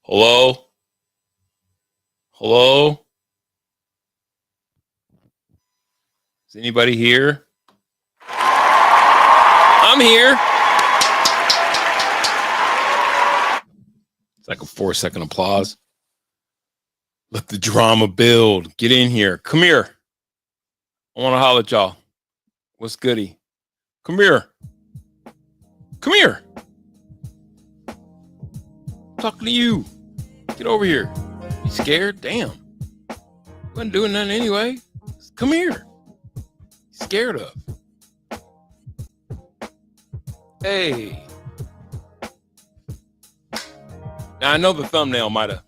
Hello? Hello? Is anybody here? I'm here. It's like a 4-second applause. Let the drama build. Get in here. Come here. I want to holler at y'all. What's goody? Come here. Come here. I'm talking to you. Get over here. You scared? Damn. Wasn't doing nothing anyway. Come here. Scared of. Hey. Now, I know the thumbnail might have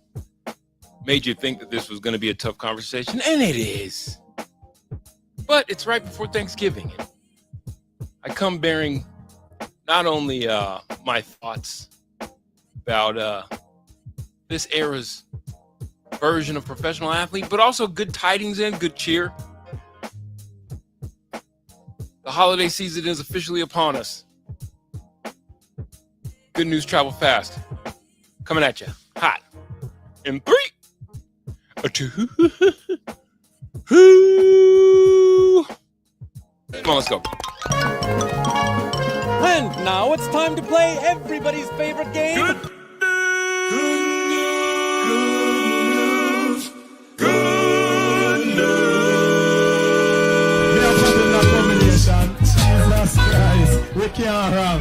made you think that this was going to be a tough conversation, and it is. But it's right before Thanksgiving. I come bearing not only my thoughts about this era's version of professional athlete, but also good tidings and good cheer. The holiday season is officially upon us. Good news travel fast. Coming at you hot. In 3, 2. Come on, let's go. And now it's time to play everybody's favorite game. Good news. Good news. We are having a combination. Jesus Christ. We can't run.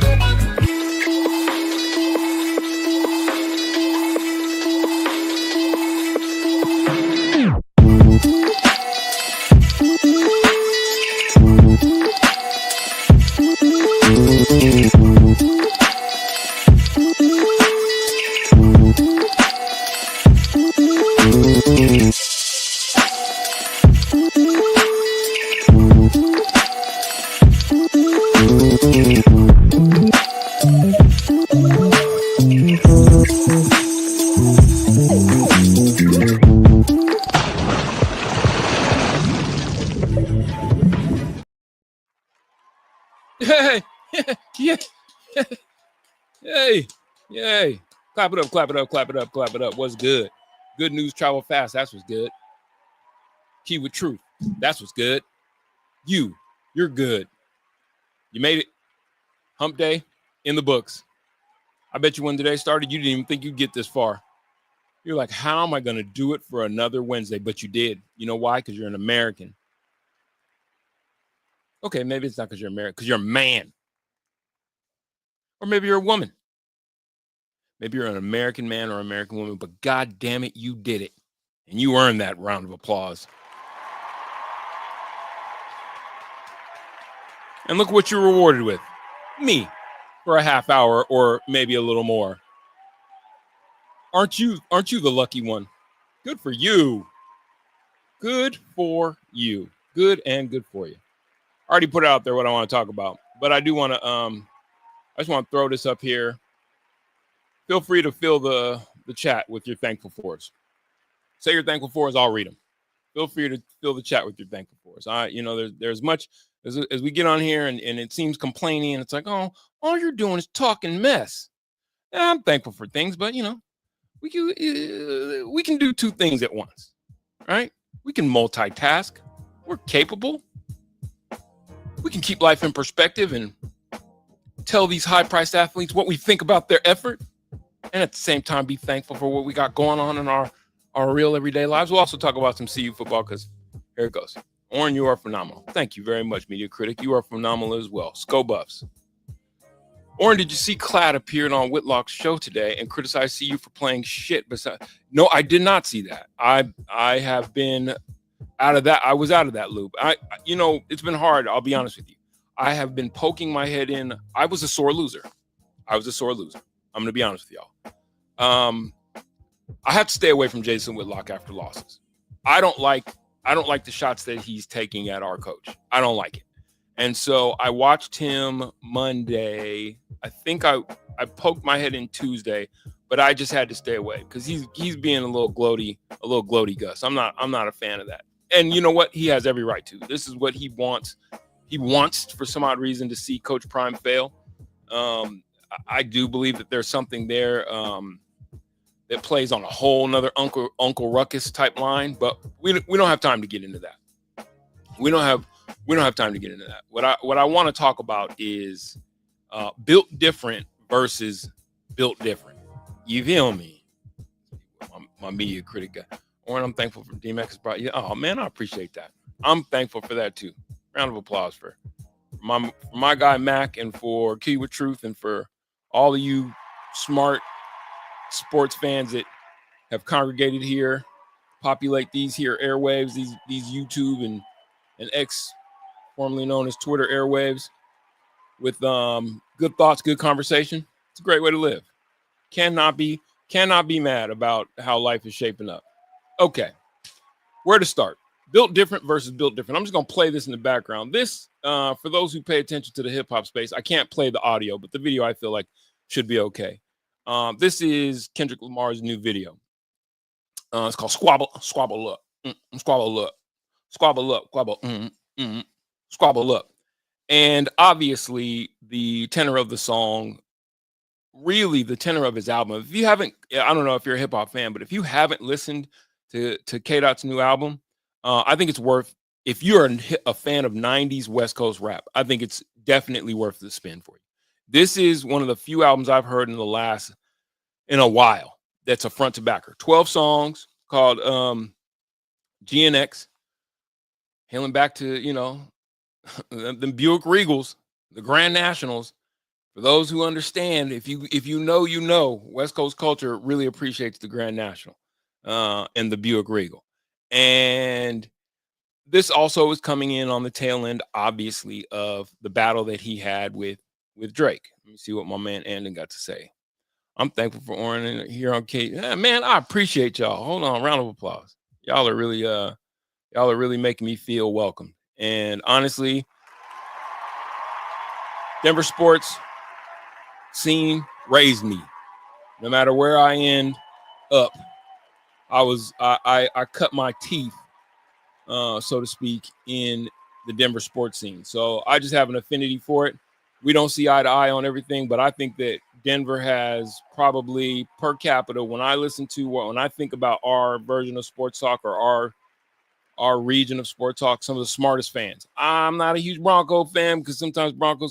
Hey, yeah. Hey, yay. Clap it up, clap it up, clap it up, clap it up. What's good? Good news, travel fast. That's what's good. Key with truth. That's what's good. You're good. You made it. Hump day in the books. I bet you when today started, you didn't even think you'd get this far. You're like, how am I going to do it for another Wednesday? But you did. You know why? Because you're an American. Okay, maybe it's not because you're American, because you're a man. Or maybe you're a woman. Maybe you're an American man or American woman, but God damn it, you did it. And you earned that round of applause. And look what you're rewarded with. Me, for a half hour or maybe a little more. Aren't you the lucky one? Good for you. Good for you. Good and good for you. I already put out there what I want to talk about, but I do want to I just want to throw this up here. Feel free to fill the chat with your thankful fors. Say you're thankful fors, I'll read them. Feel free to fill the chat with your thankful fors. There's much as we get on here and it seems complaining and it's like, oh, all you're doing is talking mess. And I'm thankful for things, but we can do two things at once, right? We can multitask. We're capable. We can keep life in perspective and tell these high-priced athletes what we think about their effort, and at the same time be thankful for what we got going on in our real everyday lives. We'll also talk about some CU football because here it goes. Oren, you are phenomenal. Thank you very much, Media Critic. You are phenomenal as well. Sco Buffs. Oren, did you see Klatt appeared on Whitlock's show today and criticize CU for playing shit? No, I did not see that. I have been out of that. I was out of that loop. It's been hard. I'll be honest with you. I have been poking my head in. I was a sore loser. I'm going to be honest with y'all. I have to stay away from Jason Whitlock after losses. I don't like the shots that he's taking at our coach. I don't like it. And so I watched him Monday. I think I poked my head in Tuesday, but I just had to stay away because he's being a little gloaty Gus. I'm not a fan of that. And you know what? He has every right to. This is what he wants. He wants, for some odd reason, to see Coach Prime fail. I do believe that there's something there. that plays on a whole nother Uncle Ruckus type line, but we don't have time to get into that. We don't have time to get into that. What I want to talk about is built different versus built different. You feel me? My media critic guy. Or I'm thankful for DMX brought you. Oh man, I appreciate that. I'm thankful for that too. Round of applause for my guy Mac, and for Kuwt Truth, and for all of you smart sports fans that have congregated here, populate these here airwaves, these YouTube and X, formerly known as Twitter airwaves, with good thoughts, good conversation. It's a great way to live. Cannot be mad about how life is shaping up. Okay, where to start? Built different versus built different. I'm just gonna play this in the background. This, for those who pay attention to the hip hop space, I can't play the audio, but the video I feel like should be okay. This is Kendrick Lamar's new video. It's called Squabble Up, Squabble Up, Squabble Up, Squabble Up. And obviously, the tenor of the song, really the tenor of his album. If you haven't, I don't know if you're a hip hop fan, but if you haven't listened to K-Dot's new album, I think it's worth. If you're a fan of '90s West Coast rap, I think it's definitely worth the spin for you. This is one of the few albums I've heard in a while that's a front to backer. 12 songs called GNX, hailing back to the Buick Regals, the Grand Nationals. For those who understand, if you know, West Coast culture really appreciates the Grand National and the Buick Regal. And this also is coming in on the tail end, obviously, of the battle that he had with Drake. Let me see what my man Andon got to say. I'm thankful for Oren here on K. Yeah, man, I appreciate y'all. Hold on, round of applause. Y'all are really making me feel welcome. And honestly, Denver sports scene raised me. No matter where I end up, I cut my teeth, so to speak, in the Denver sports scene. So I just have an affinity for it. We don't see eye to eye on everything, but I think that Denver has probably per capita, when I think about our version of sports talk, or our region of sports talk, some of the smartest fans. I'm not a huge Bronco fan because sometimes Bronco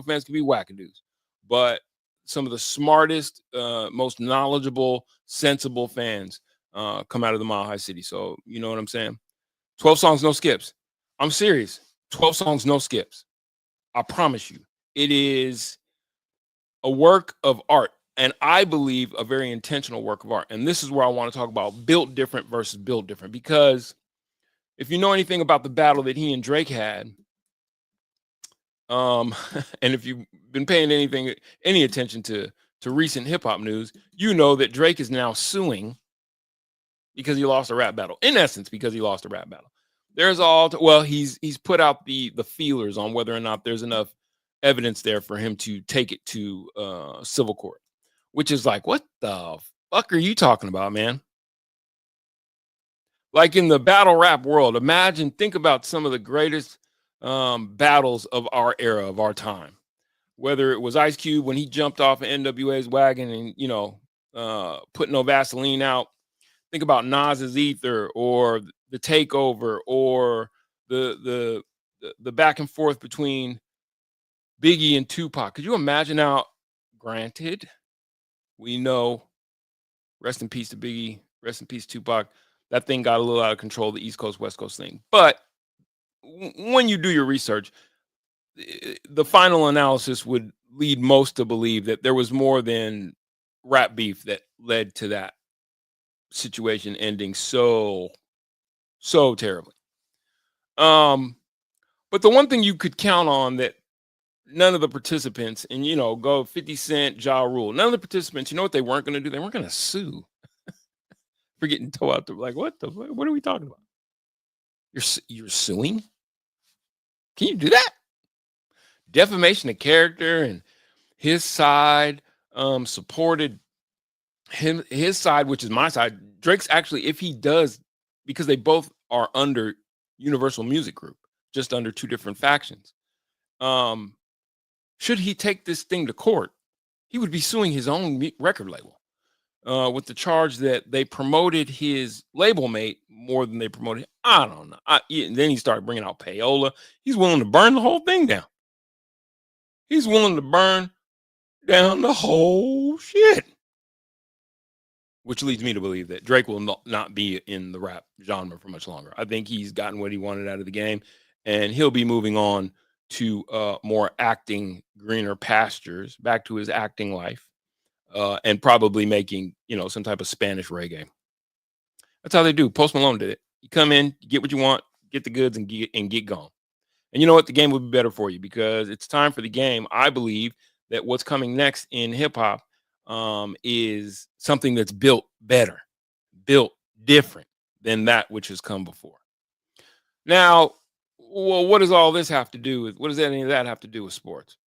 fans can be wackadoos, but some of the smartest, most knowledgeable, sensible fans come out of the Mile High City. So you know what I'm saying? 12 songs, no skips. I'm serious. 12 songs, no skips. I promise you. It is a work of art, and I believe a very intentional work of art. And this is where I want to talk about built different versus built different, because if you know anything about the battle that he and Drake had, and if you've been paying any attention to recent hip hop news, you know that Drake is now suing because he lost a rap battle. In essence, because he lost a rap battle. He's put out the feelers on whether or not there's enough evidence there for him to take it to civil court, which is like, what the fuck are you talking about, man? Like, in the battle rap world, think about some of the greatest battles of our era, of our time. Whether it was Ice Cube when he jumped off of NWA's wagon and put no Vaseline out. Think about Nas's Ether, or the Takeover, or the back and forth between Biggie and Tupac. Could you imagine how? Granted, we know, rest in peace to Biggie, rest in peace Tupac. That thing got a little out of control, the East Coast, West Coast thing. But when you do your research, the final analysis would lead most to believe that there was more than rap beef that led to that situation ending so terribly. But the one thing you could count on, that none of the participants, and go 50 Cent, Ja Rule, none of the participants, you know what they weren't going to do? They weren't going to sue for getting towed out. Like, what are we talking about? You're suing? Can you do that? Defamation of character, and his side supported his side, which is my side. Drake's actually, if he does, because they both are under Universal Music Group, just under two different factions. Should he take this thing to court, he would be suing his own record label. with the charge that they promoted his label mate more than they promoted. I don't know. Then he started bringing out payola. He's willing to burn the whole thing down. He's willing to burn down the whole shit. Which leads me to believe that Drake will not be in the rap genre for much longer. I think he's gotten what he wanted out of the game, and he'll be moving on to more acting, greener pastures, back to his acting life, and probably making, some type of Spanish reggae. That's how they do. Post Malone did it. You come in, you get what you want, get the goods, and get gone. And you know what? The game will be better for you because it's time for the game. I believe that what's coming next in hip hop is something that's built better, built different than that which has come before. Now, well, what does all this have to do with? What does any of that have to do with sports?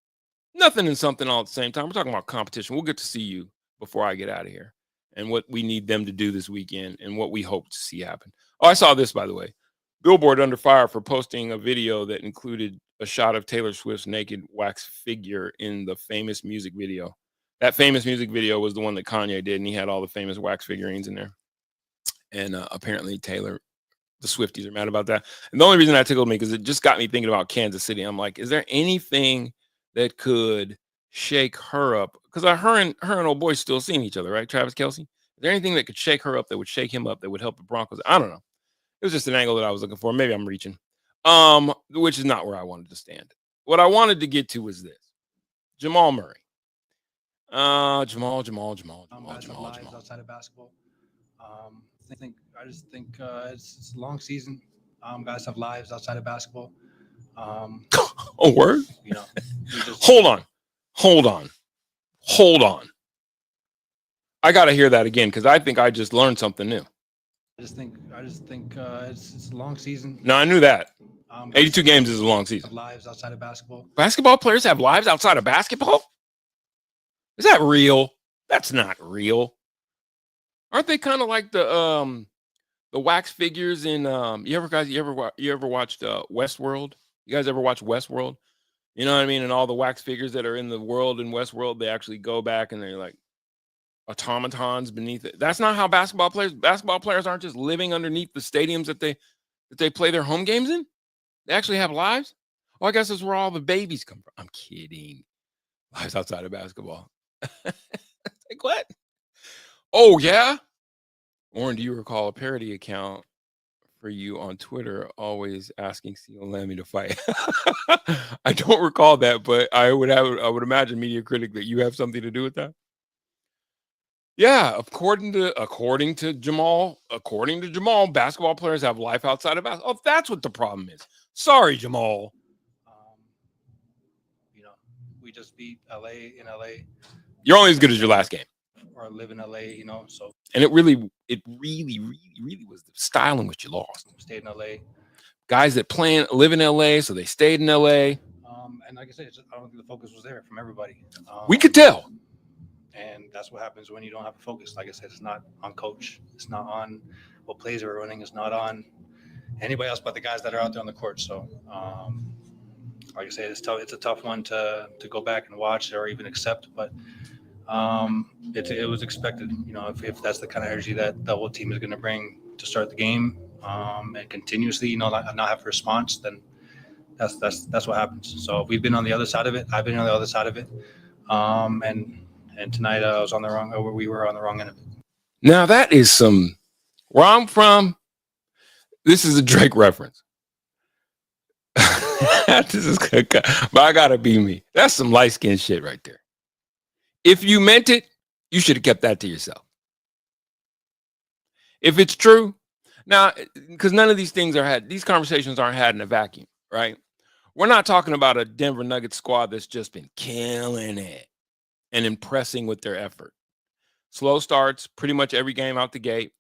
Nothing and something all at the same time. We're talking about competition. We'll get to see you before I get out of here, and what we need them to do this weekend, and what we hope to see happen. Oh, I saw this, by the way. Billboard under fire for posting a video that included a shot of Taylor Swift's naked wax figure in the famous music video. That famous music video was the one that Kanye did, and he had all the famous wax figurines in there. And apparently Taylor, the Swifties are mad about that. And the only reason that tickled me because it just got me thinking about Kansas City. I'm like, is there anything that could shake her up? Because her and old boy still seeing each other, right? Travis Kelce. Is there anything that could shake her up, that would shake him up, that would help the Broncos? I don't know. It was just an angle that I was looking for. Maybe I'm reaching, which is not where I wanted to stand. What I wanted to get to was this: Jamal Murray. Jamal. Lives outside of basketball. I just think it's a long season. Guys have lives outside of basketball. Oh, word. Hold on. I got to hear that again because I think I just learned something new. I just think it's a long season. No, I knew that. 82 games is a long season. Lives outside of basketball. Basketball players have lives outside of basketball? Is that real? That's not real. Aren't they kind of like the wax figures in you ever watched Westworld? You guys ever watch Westworld? You know what I mean? And all the wax figures that are in the world in Westworld, they actually go back and they're like automatons beneath it. That's not how basketball players aren't just living underneath the stadiums that they play their home games in. They actually have lives. Well, I guess that's where all the babies come from. I'm kidding. Lives outside of basketball. Like what? Oh yeah. Warren, do you recall a parody account for you on Twitter always asking C.O. Lammy to fight? I don't recall that, but I would imagine, Media Critic, that you have something to do with that. Yeah, according to Jamal, basketball players have life outside of basketball. Oh, that's what the problem is. Sorry, Jamal. We just beat LA in LA. You're only as good as your last game. Or live in LA, so. And it really was the style in which you lost. Stayed in LA. Guys that live in LA, so they stayed in LA. And like I said, I don't think the focus was there from everybody. We could tell. And that's what happens when you don't have a focus. Like I said, it's not on coach. It's not on what plays are running. It's not on anybody else but the guys that are out there on the court. So, like I said, it's tough. It's a tough one to go back and watch or even accept. But it was expected. If that's the kind of energy that the whole team is going to bring to start the game, and continuously, not have a response, then that's what happens. So we've been on the other side of it. I've been on the other side of it. And tonight we were on the wrong end of it. Now that is where I'm from. This is a Drake reference. This is good, but I gotta be me. That's some light skin shit right there. If you meant it, you should have kept that to yourself. If it's true, now, because none of these conversations aren't had in a vacuum, right? We're not talking about a Denver Nuggets squad that's just been killing it and impressing with their effort. Slow starts pretty much every game out the gate.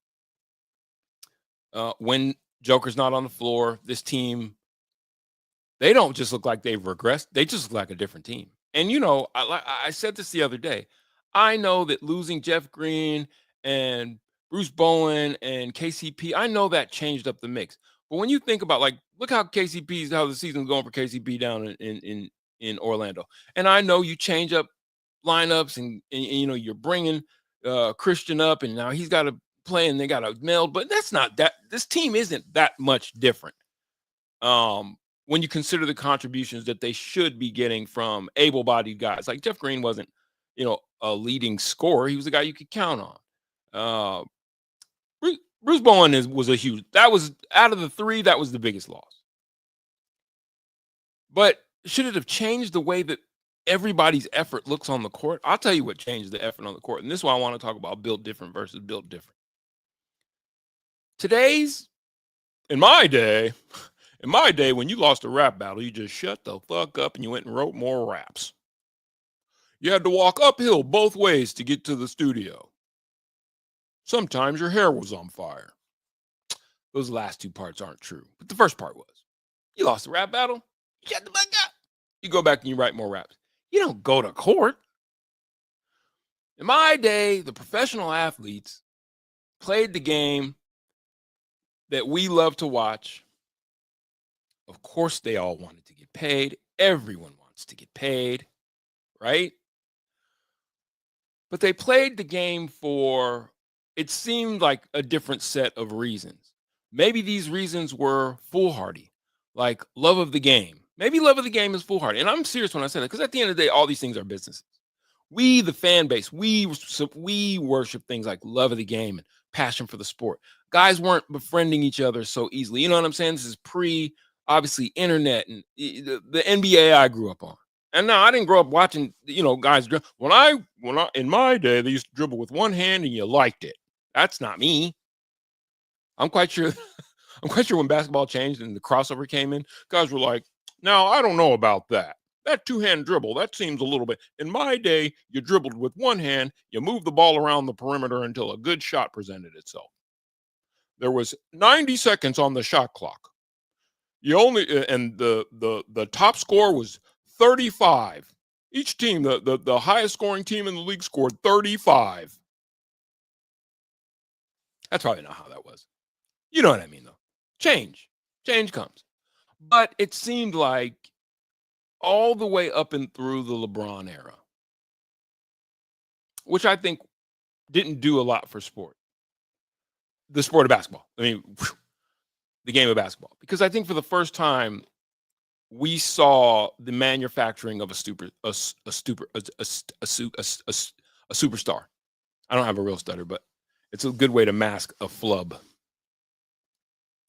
When Joker's not on the floor, this team, they don't just look like they've regressed. They just look like a different team. And, I said this the other day. I know that losing Jeff Green and Bruce Bowen and KCP, I know that changed up the mix. But when you think about, look how the season's going for KCP down in Orlando. And I know you change up lineups and you're bringing Christian up, and now he's got to play, and they got to meld. But that's not that. This team isn't that much different. When you consider the contributions that they should be getting from able-bodied guys, like Jeff Green wasn't, a leading scorer. He was a guy you could count on. Bruce Bowen was a huge. That was out of the three. That was the biggest loss. But should it have changed the way that everybody's effort looks on the court? I'll tell you what changed the effort on the court, and this is why I want to talk about built different versus built different. In my day, when you lost a rap battle, you just shut the fuck up and you went and wrote more raps. You had to walk uphill both ways to get to the studio. Sometimes your hair was on fire. Those last two parts aren't true, but the first part was. You lost the rap battle, you shut the fuck up. You go back and you write more raps. You don't go to court. In my day, the professional athletes played the game that we love to watch. Of course, they all wanted to get paid. Everyone wants to get paid, right? But they played the game for, it seemed like, a different set of reasons. Maybe these reasons were foolhardy, like love of the game. Maybe love of the game is foolhardy. And I'm serious when I say that, because at the end of the day, all these things are businesses. We, the fan base, we worship things like love of the game and passion for the sport. Guys weren't befriending each other so easily. You know what I'm saying? This is obviously, internet and the NBA I grew up on. And no, I didn't grow up watching, guys. When I in my day, they used to dribble with one hand and you liked it. That's not me. I'm quite sure when basketball changed and the crossover came in, guys were like, now, I don't know about that. That two-hand dribble, that seems a little bit. In my day, you dribbled with one hand, you moved the ball around the perimeter until a good shot presented itself. There was 90 seconds on the shot clock. The top score was 35. Each team, the highest scoring team in the league scored 35. That's probably not how that was. You know what I mean, though. Change comes. But it seemed like all the way up and through the LeBron era, which I think didn't do a lot for sport. The sport of basketball. I mean, the game of basketball. Because I think for the first time, we saw the manufacturing of a superstar. I don't have a real stutter, but it's a good way to mask a flub.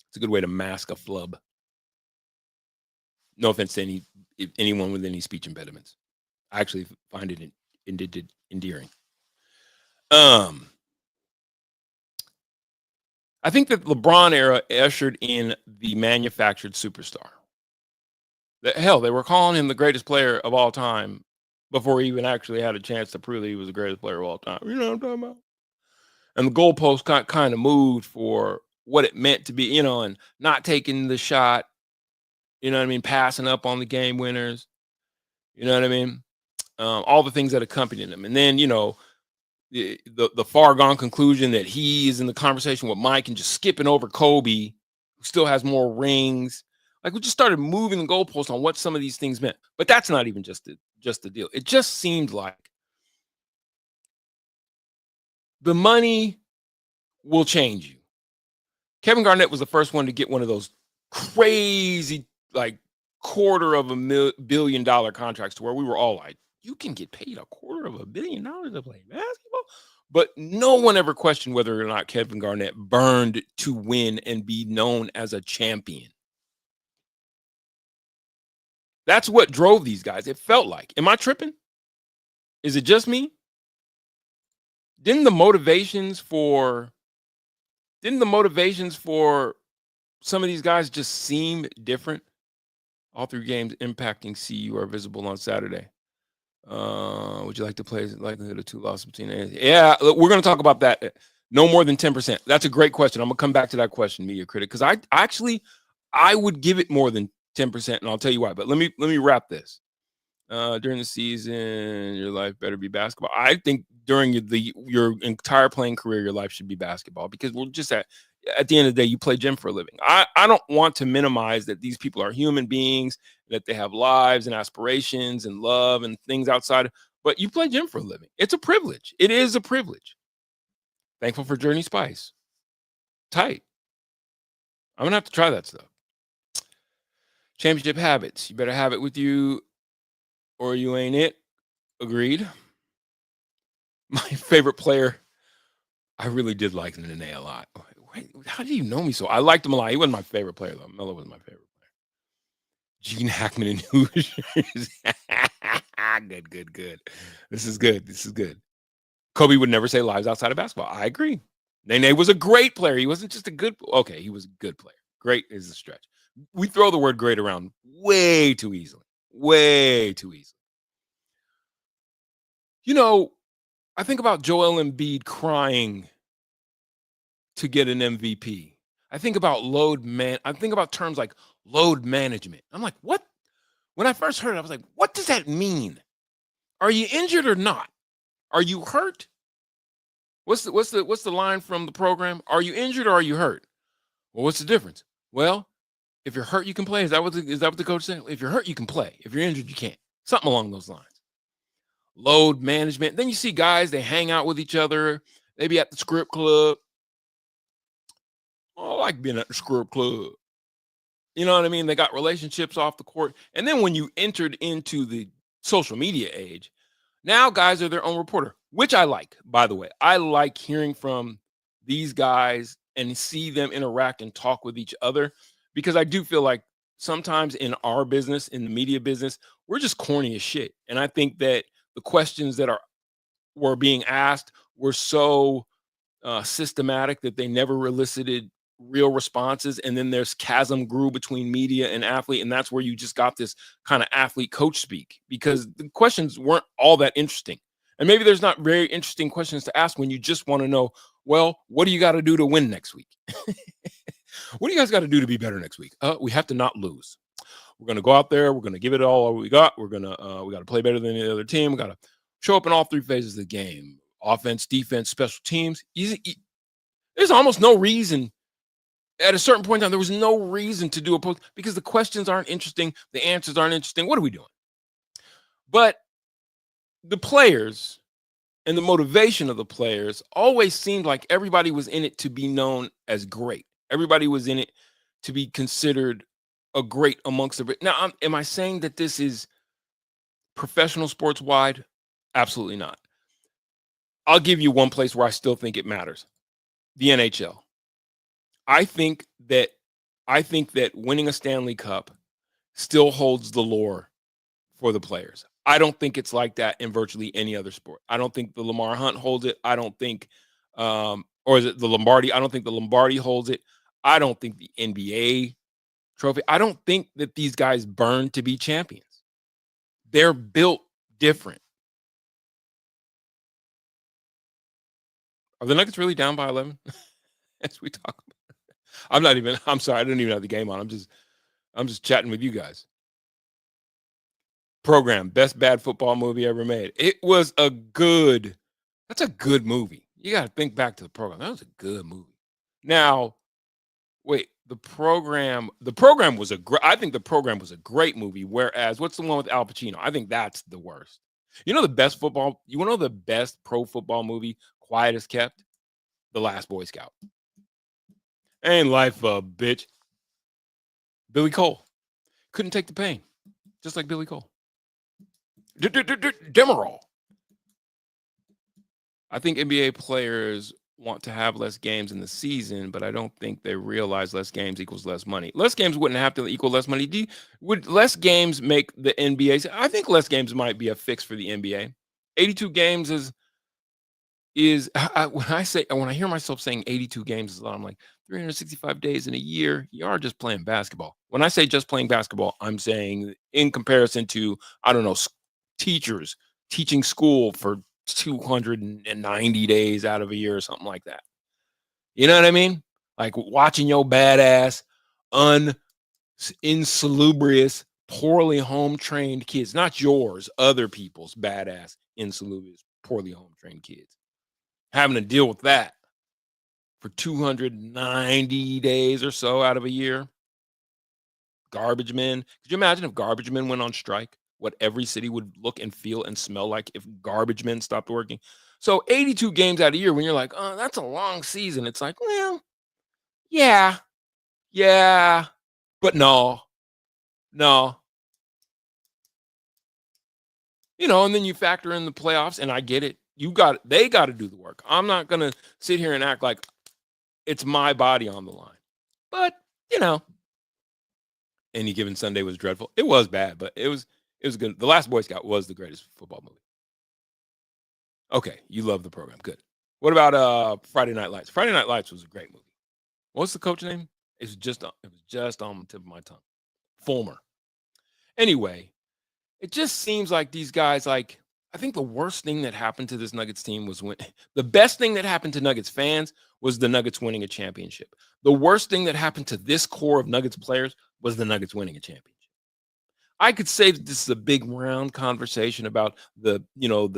It's a good way to mask a flub. No offense to anyone with any speech impediments. I actually find it endearing. I think that LeBron era ushered in the manufactured superstar. Hell, they were calling him the greatest player of all time before he even actually had a chance to prove that he was the greatest player of all time. You know what I'm talking about? And the goalpost kind of moved for what it meant to be, and not taking the shot, you know what I mean? Passing up on the game winners, you know what I mean? All the things that accompanied him. And then, the far gone conclusion that he is in the conversation with Mike and just skipping over Kobe, who still has more rings. Like, we just started moving the goalposts on what some of these things meant. But that's not even just the deal. It just seemed like the money will change you. Kevin Garnett was the first one to get one of those crazy, like, $250 million contracts to where we were all like, you can get paid $250 million to play basketball. But no one ever questioned whether or not Kevin Garnett burned to win and be known as a champion. That's what drove these guys. It felt like. Am I tripping? Is it just me? Didn't the motivations for some of these guys just seem different? All three games impacting CU are visible on Saturday. Would you like to play likelihood of two losses between? Yeah, we're going to talk about that. No more than 10%. That's a great question. I'm going to come back to that question, Media Critic, because I would give it more than 10%, and I'll tell you why. But let me wrap this. During the season, your life better be basketball. I think during your entire playing career, your life should be basketball, because we're just at the end of the day, you play gym for a living. I don't want to minimize that these people are human beings, that they have lives and aspirations and love and things outside, but you play gym for a living. It's a privilege. It is a privilege. Thankful for Journey Spice. Tight. I'm gonna have to try that stuff. Championship habits. You better have it with you, or you ain't it. Agreed. My favorite player. I really did like Nene a lot. Wait, how do you know me so? I liked him a lot. He wasn't my favorite player though. Melo was my favorite player. Gene Hackman and Hoosiers. Good. This is good. Kobe would never say lives outside of basketball. I agree. Nene was a great player. He wasn't just a good. Okay, he was a good player. Great is a stretch. We throw the word great around way too easily. Way too easily. You know, I think about Joel Embiid crying to get an MVP. I think about I think about terms like load management. I'm like, what? When I first heard it, I was like, what does that mean? Are you injured or not? Are you hurt? What's the line from the program? Are you injured or are you hurt? Well, what's the difference? Well, if you're hurt, you can play. Is that what the coach said? If you're hurt, you can play. If you're injured, you can't. Something along those lines. Load management. Then you see guys, they hang out with each other. They be at the script club. I like being at the script club. You know what I mean? They got relationships off the court. And then when you entered into the social media age, now guys are their own reporter, which I like, by the way. I like hearing from these guys and see them interact and talk with each other, because I do feel like sometimes in our business, in the media business, we're just corny as shit. And I think that the questions that were being asked were so systematic that they never elicited real responses. And then there's chasm grew between media and athlete. And that's where you just got this kind of athlete coach speak, because the questions weren't all that interesting. And maybe there's not very interesting questions to ask when you just want to know, well, what do you got to do to win next week? What do you guys got to do to be better next week? We have to not lose. We're going to go out there. We're going to give it all we got. We got to play better than the other team. We got to show up in all three phases of the game: offense, defense, special teams. There's almost no reason. At a certain point in time, there was no reason to do a post, because the questions aren't interesting. The answers aren't interesting. What are we doing? But the players and the motivation of the players always seemed like everybody was in it to be known as great. Everybody was in it to be considered a great amongst the. Now, am I saying that this is professional sports wide? Absolutely not. I'll give you one place where I still think it matters: the NHL. I think that winning a Stanley Cup still holds the lore for the players. I don't think it's like that in virtually any other sport. I don't think the Lamar Hunt holds it. I don't think, or is it the Lombardi? I don't think the Lombardi holds it. I don't think the NBA trophy. I don't think that these guys burn to be champions. They're built different. Are the Nuggets really down by 11? As we talk about. I'm sorry, I didn't even have the game on. I'm just chatting with you guys. Program, best bad football movie ever made. It was that's a good movie. You got to think back to the program. That was a good movie. Now, wait, the program was I think the program was a great movie. Whereas, what's the one with Al Pacino? I think that's the worst. You want to know the best pro football movie, quiet as kept? The Last Boy Scout. Ain't life a bitch. Billy Cole couldn't take the pain, just like Billy Cole. Demerol. I think NBA players want to have less games in the season, but I don't think they realize less games equals less money. Less games wouldn't have to equal less money. Would less games make the NBA? I think less games might be a fix for the NBA. 82 games when I hear myself saying 82 games is a lot, I'm like 365 days in a year. You are just playing basketball. When I say just playing basketball, I'm saying in comparison to, I don't know, teachers teaching school for 290 days out of a year or something like that. You know what I mean? Like watching your badass, insalubrious, poorly home-trained kids, not yours, other people's badass, insalubrious, poorly home-trained kids, having to deal with that for 290 days or so out of a year. Garbage men. Could you imagine if garbage men went on strike? What every city would look and feel and smell like if garbage men stopped working? So 82 games out of a year, when you're like, oh, that's a long season. It's like, well, yeah, but no. And then you factor in the playoffs, and I get it. They got to do the work. I'm not gonna sit here and act like it's my body on the line. But any given Sunday was dreadful. It was bad, but it was good. The Last Boy Scout was the greatest football movie. Okay, you love the program. Good. What about Friday Night Lights? Friday Night Lights was a great movie. What's the coach name? It was just on the tip of my tongue. Fulmer. Anyway, it just seems like these guys, I think the worst thing that happened to this Nuggets team was the best thing that happened to Nuggets fans was the Nuggets winning a championship. The worst thing that happened to this core of Nuggets players was the Nuggets winning a championship. I could say that this is a big round conversation about the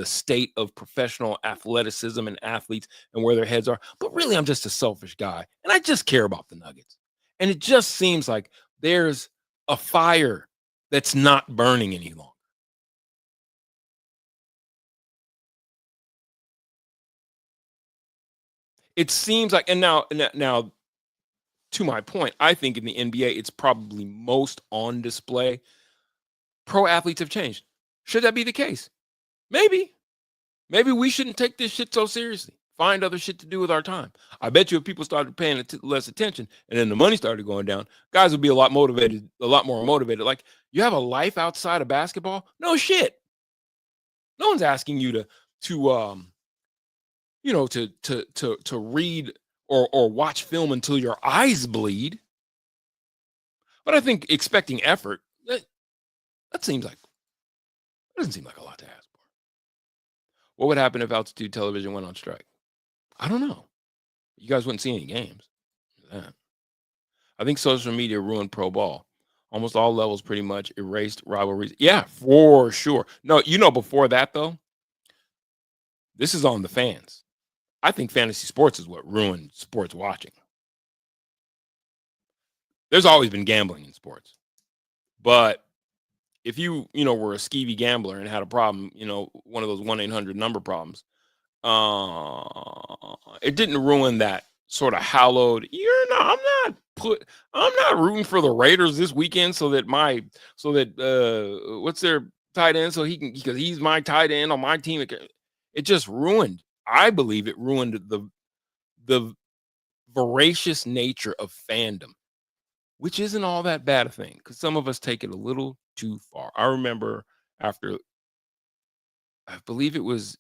state of professional athleticism and athletes and where their heads are. But really, I'm just a selfish guy, and I just care about the Nuggets. And it just seems like there's a fire that's not burning any longer. It seems like, and now, to my point, I think in the NBA, it's probably most on display. Pro athletes have changed. Should that be the case? Maybe. Maybe we shouldn't take this shit so seriously. Find other shit to do with our time. I bet you if people started paying less attention and then the money started going down, guys would be a lot more motivated. Like, you have a life outside of basketball? No shit. No one's asking you to read or watch film until your eyes bleed. But I think expecting effort, that doesn't seem like a lot to ask for. What would happen if Altitude Television went on strike? I don't know. You guys wouldn't see any games. I think social media ruined pro ball. Almost all levels pretty much erased rivalries. Yeah, for sure. No, before that, though, this is on the fans. I think fantasy sports is what ruined sports watching. There's always been gambling in sports. But if you were a skeevy gambler and had a problem, one of those 1-800 number problems, it didn't ruin that sort of hallowed. I'm not rooting for the Raiders this weekend so that what's their tight end because he's my tight end on my team. It just ruined. I believe it ruined the voracious nature of fandom, which isn't all that bad a thing because some of us take it a little too far. I remember after, I believe it was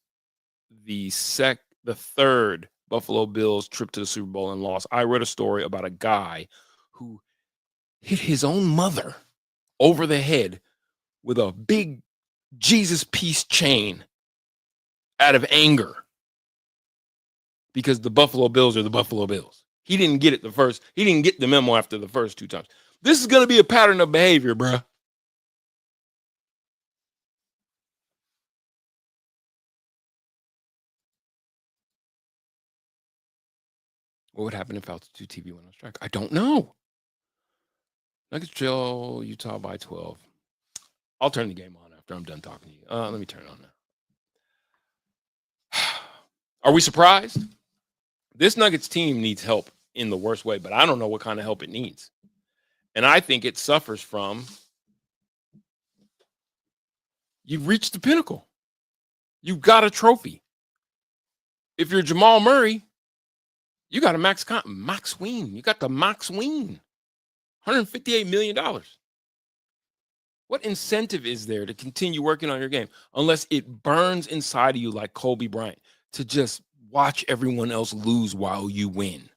the third Buffalo Bills trip to the Super Bowl and loss, I read a story about a guy who hit his own mother over the head with a big Jesus piece chain out of anger because the Buffalo Bills are the Buffalo Bills. He didn't get the memo after the first two times. This is going to be a pattern of behavior, bruh. What would happen if Altitude TV went on strike? I don't know. Nuggets trail Utah by 12. I'll turn the game on after I'm done talking to you. Let me turn it on now. Are we surprised? This Nuggets team needs help in the worst way, but I don't know what kind of help it needs. And I think it suffers from, you've reached the pinnacle. You've got a trophy. If you're Jamal Murray, you got a Max Ween. You got the Max Ween. $158 million. What incentive is there to continue working on your game unless it burns inside of you like Kobe Bryant to just watch everyone else lose while you win?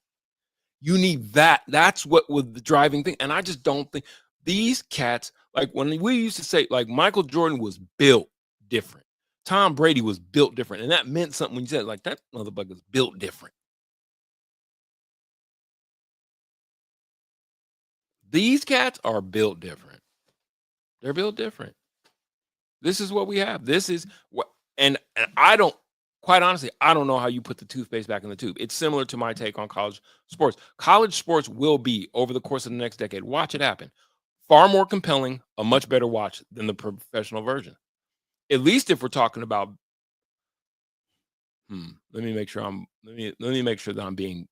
You need that. That's what was the driving thing. And I just don't think these cats, like when we used to say, like Michael Jordan was built different. Tom Brady was built different. And that meant something when you said, like, that motherfucker's built different. These cats are built different. They're built different. This is what we have. This is what, and I don't, quite honestly, I don't know how you put the toothpaste back in the tube. It's similar to my take on college sports. College sports will be, over the course of the next decade, watch it happen, far more compelling, a much better watch than the professional version. At least if we're talking about Let me make sure that I'm being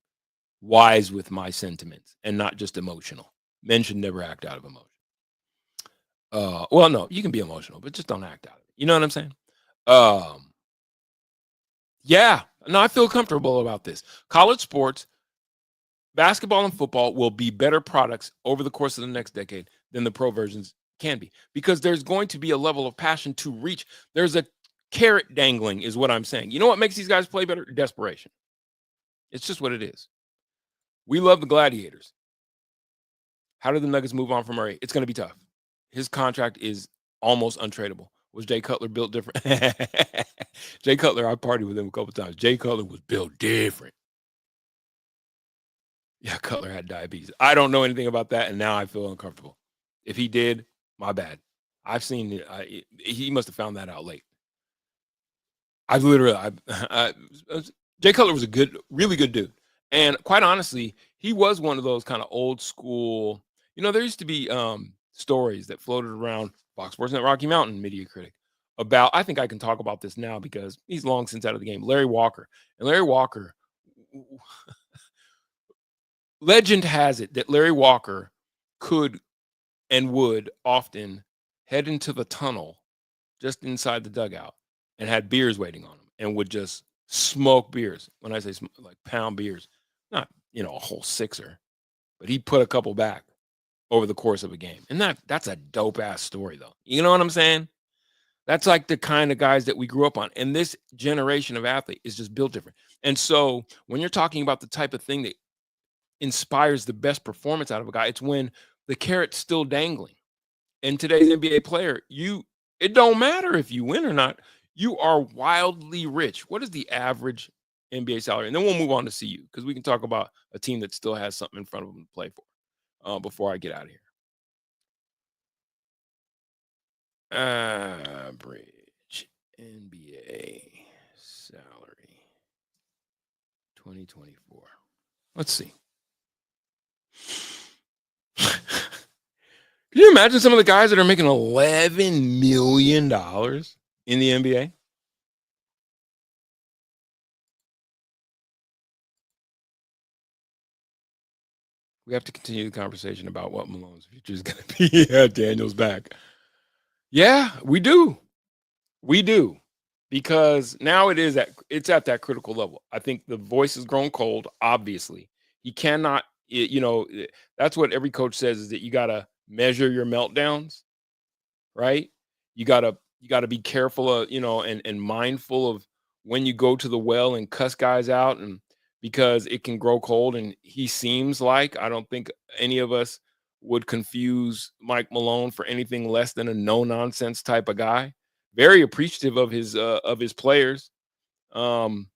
wise with my sentiments and not just emotional. Men should never act out of emotion. Well, no, you can be emotional, but just don't act out of it. You know what I'm saying? Yeah, no, I feel comfortable about this. College sports, basketball and football will be better products over the course of the next decade than the pro versions can be, because there's going to be a level of passion to reach. There's a carrot dangling is what I'm saying. You know what makes these guys play better? Desperation. It's just what it is. We love the Gladiators. How did the Nuggets move on from Murray? It's going to be tough. His contract is almost untradeable. Was Jay Cutler built different? Jay Cutler, I partied with him a couple times. Jay Cutler was built different. Yeah, Cutler had diabetes. I don't know anything about that, and now I feel uncomfortable. If he did, my bad. I've seen it. He must have found that out late. Jay Cutler was a really good dude. And quite honestly, he was one of those kind of old school, there used to be stories that floated around Fox Sports Net Rocky Mountain media critic about, I think I can talk about this now because he's long since out of the game, Larry Walker. And Larry Walker, legend has it that Larry Walker could and would often head into the tunnel just inside the dugout and had beers waiting on him and would just smoke beers. When I say like pound beers, not, a whole sixer, but he put a couple back over the course of a game. And that's a dope ass story though. You know what I'm saying? That's like the kind of guys that we grew up on. And this generation of athlete is just built different. And so when you're talking about the type of thing that inspires the best performance out of a guy, it's when the carrot's still dangling. And today's NBA player, it don't matter if you win or not, you are wildly rich. What is the average NBA salary? And then we'll move on to CU because we can talk about a team that still has something in front of them to play for before I get out of here. Average NBA salary 2024. Let's see. Can you imagine some of the guys that are making $11 million in the NBA? We have to continue the conversation about what Malone's future is going to be. Yeah, Daniel's back. Yeah, we do. We do. Because now it's at that critical level. I think the voice has grown cold, obviously. He cannot, that's what every coach says, is that you got to measure your meltdowns, right? You got to be careful of, and mindful of when you go to the well and cuss guys out, and because it can grow cold. And he seems like, I don't think any of us would confuse Mike Malone for anything less than a no nonsense type of guy. Very appreciative of his players. Seems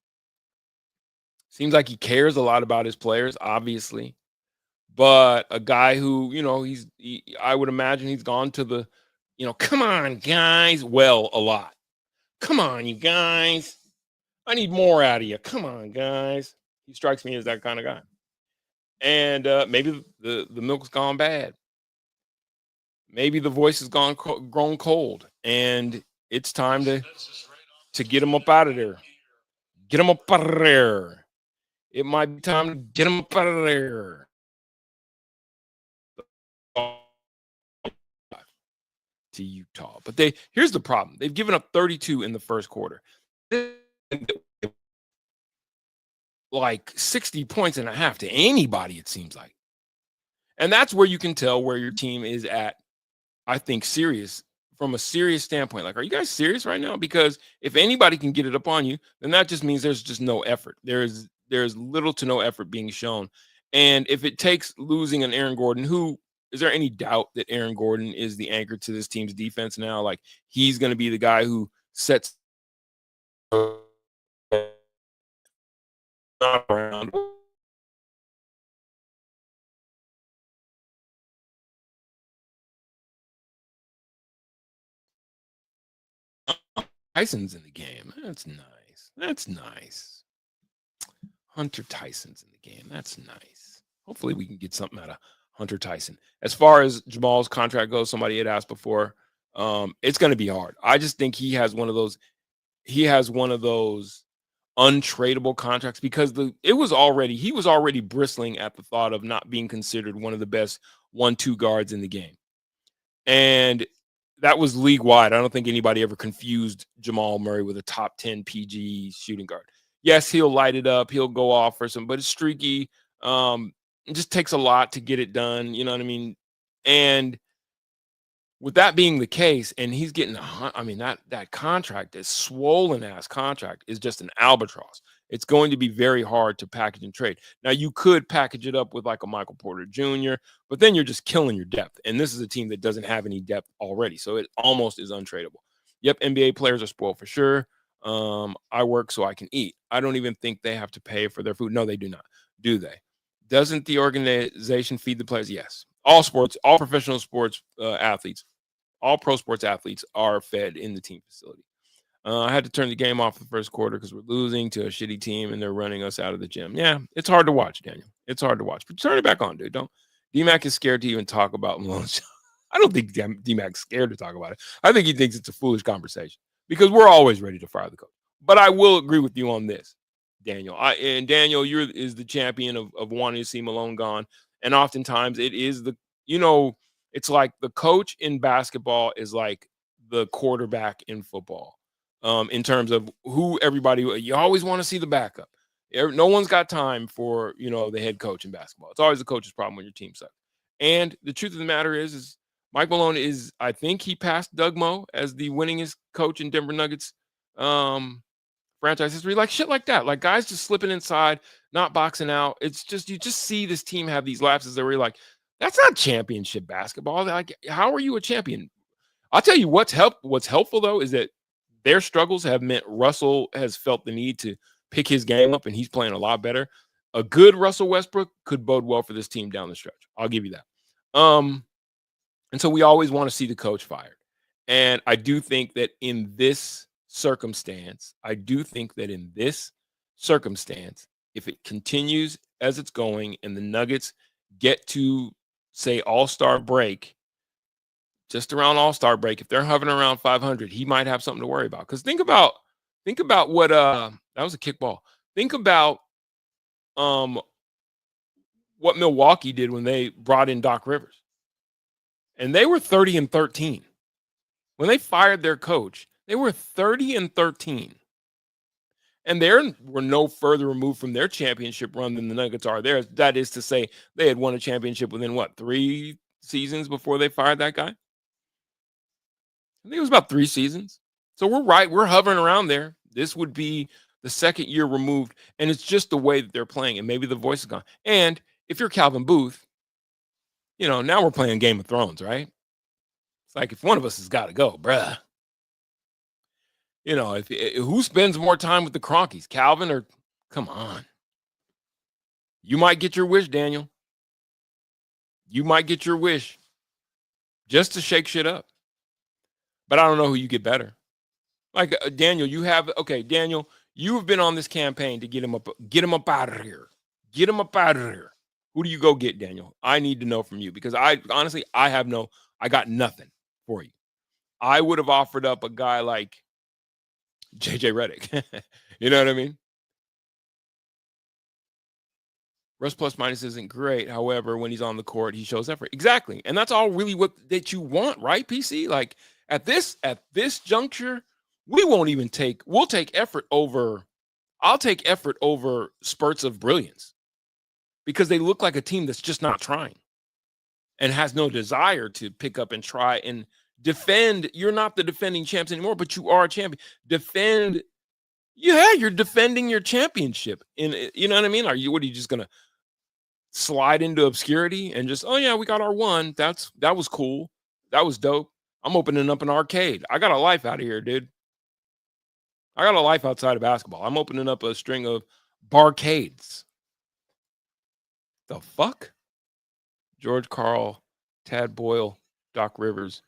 like he cares a lot about his players, obviously. But a guy who, I would imagine he's gone to the, come on, guys, well, a lot. Come on, you guys. I need more out of you. Come on, guys. He strikes me as that kind of guy. And maybe the milk's gone bad. Maybe the voice has grown cold, and it's time to get him up out of there. Get him up out of there. It might be time to get him up out of there. To Utah. But here's the problem. They've given up 32 in the first quarter. Like 60 points and a half to anybody, it seems like. And that's where you can tell where your team is at, I think, serious, from a serious standpoint. Like, are you guys serious right now? Because if anybody can get it up on you, then that just means there's just no effort. There's little to no effort being shown. And if it takes losing an Aaron Gordon, who, is there any doubt that Aaron Gordon is the anchor to this team's defense now? Like, he's going to be the guy who sets around. Tyson's in the game. That's nice. Hunter Tyson's in the game. That's nice. Hopefully we can get something out of Hunter Tyson. As far as Jamal's contract goes, somebody had asked before, it's going to be hard. I just think he has one of those untradeable contracts because he was already bristling at the thought of not being considered one of the best 1-2 guards in the game. And that was league wide. I don't think anybody ever confused Jamal Murray with a top 10 PG shooting guard. Yes, he'll light it up, he'll go off for some, but it's streaky. It just takes a lot to get it done. You know what I mean? And with that being the case, and he's getting, that contract, this swollen ass contract, is just an albatross. It's going to be very hard to package and trade. Now, you could package it up with like a Michael Porter Jr., but then you're just killing your depth. And this is a team that doesn't have any depth already. So it almost is untradeable. Yep, NBA players are spoiled for sure. I work so I can eat. I don't even think they have to pay for their food. No, they do not. Do they? Doesn't the organization feed the players? Yes. All sports, all professional sports athletes, all pro sports athletes are fed in the team facility. I had to turn the game off the first quarter because we're losing to a shitty team and they're running us out of the gym. Yeah, it's hard to watch, Daniel. It's hard to watch. But turn it back on, dude. D-Mac is scared to even talk about Malone's. I don't think D-Mac's scared to talk about it. I think he thinks it's a foolish conversation because we're always ready to fire the coach. But I will agree with you on this, Daniel. Daniel, is the champion of wanting to see Malone gone. And oftentimes it is it's like the coach in basketball is like the quarterback in football. In terms of who everybody, you always want to see the backup. No one's got time for, the head coach in basketball. It's always the coach's problem when your team sucks. And the truth of the matter is Mike Malone I think he passed Doug Moe as the winningest coach in Denver Nuggets franchise history. Like shit like that. Like guys just slipping inside, not boxing out. It's just, you just see this team have these lapses that were like, that's not championship basketball. Like, how are you a champion? I'll tell you what's helpful though is that their struggles have meant Russell has felt the need to pick his game up, and he's playing a lot better. A good Russell Westbrook could bode well for this team down the stretch. I'll give you that. And so we always want to see the coach fired. And I do think that in this circumstance, if it continues as it's going and the Nuggets get to, say, All-Star break, just around All-Star break, if they're hovering around 500, he might have something to worry about. Because think about what that was a kickball. Think about what Milwaukee did when they brought in Doc Rivers, and they were 30-13 when they fired their coach. They were 30-13, and they were no further removed from their championship run than the Nuggets are there. That is to say, they had won a championship within 3 seasons before they fired that guy. I think it was about 3 seasons. So we're hovering around there. This would be the second year removed, and it's just the way that they're playing, and maybe the voice is gone. And if you're Calvin Booth, now we're playing Game of Thrones, right? It's like if one of us has got to go, bruh. Who spends more time with the Cronkies, Calvin or come on? You might get your wish, Daniel. You might get your wish just to shake shit up. But I don't know who you get better. Like Daniel, Daniel, you've been on this campaign to get him up out of here. Get him up out of here. Who do you go get, Daniel? I need to know from you because I got nothing for you. I would have offered up a guy like JJ Redick. You know what I mean? Russ plus minus isn't great. However, when he's on the court, he shows effort. Exactly. And that's all really that you want, right, PC? Like at this juncture, we'll take effort over. I'll take effort over spurts of brilliance because they look like a team that's just not trying and has no desire to pick up and try and defend. You're not the defending champs anymore, but you are a champion. Defend. Yeah, you're defending your championship. You know what I mean? What are you just going to slide into obscurity and just, oh yeah, we got our one. That was cool. That was dope. I'm opening up an arcade. I got a life out of here, dude. I got a life outside of basketball. I'm opening up a string of barcades. The fuck? George Karl, Tad Boyle, Doc Rivers,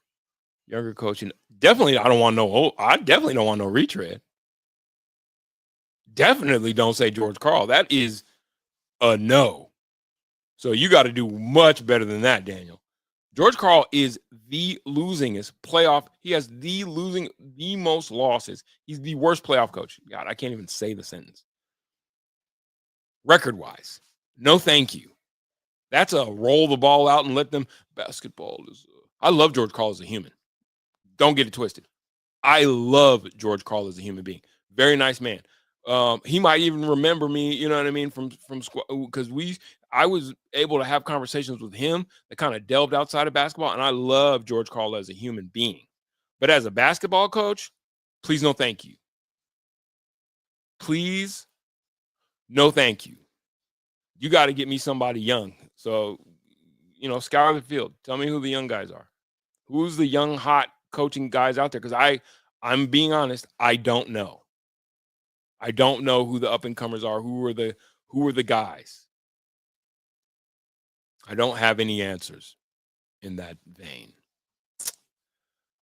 younger coach, and definitely I definitely don't want no retread. Definitely don't say George Karl. That is a no. So you got to do much better than that, Daniel. George Karl is the losingest playoff. He has the most losses. He's the worst playoff coach. God, I can't even say the sentence. Record-wise, no thank you. That's a roll the ball out and let them. Basketball is. I love George Karl as a human. Don't get it twisted. I love George Karl as a human being. Very nice man. He might even remember me, you know what I mean, from because I was able to have conversations with him that kind of delved outside of basketball, and I love George Karl as a human being. But as a basketball coach, please no thank you. Please, no thank you. You got to get me somebody young. So, scour the field. Tell me who the young guys are. Who's the young, hot coaching guys out there? Because I'm being honest, I don't know. I don't know who the up-and-comers are. Who are the guys? I don't have any answers in that vein.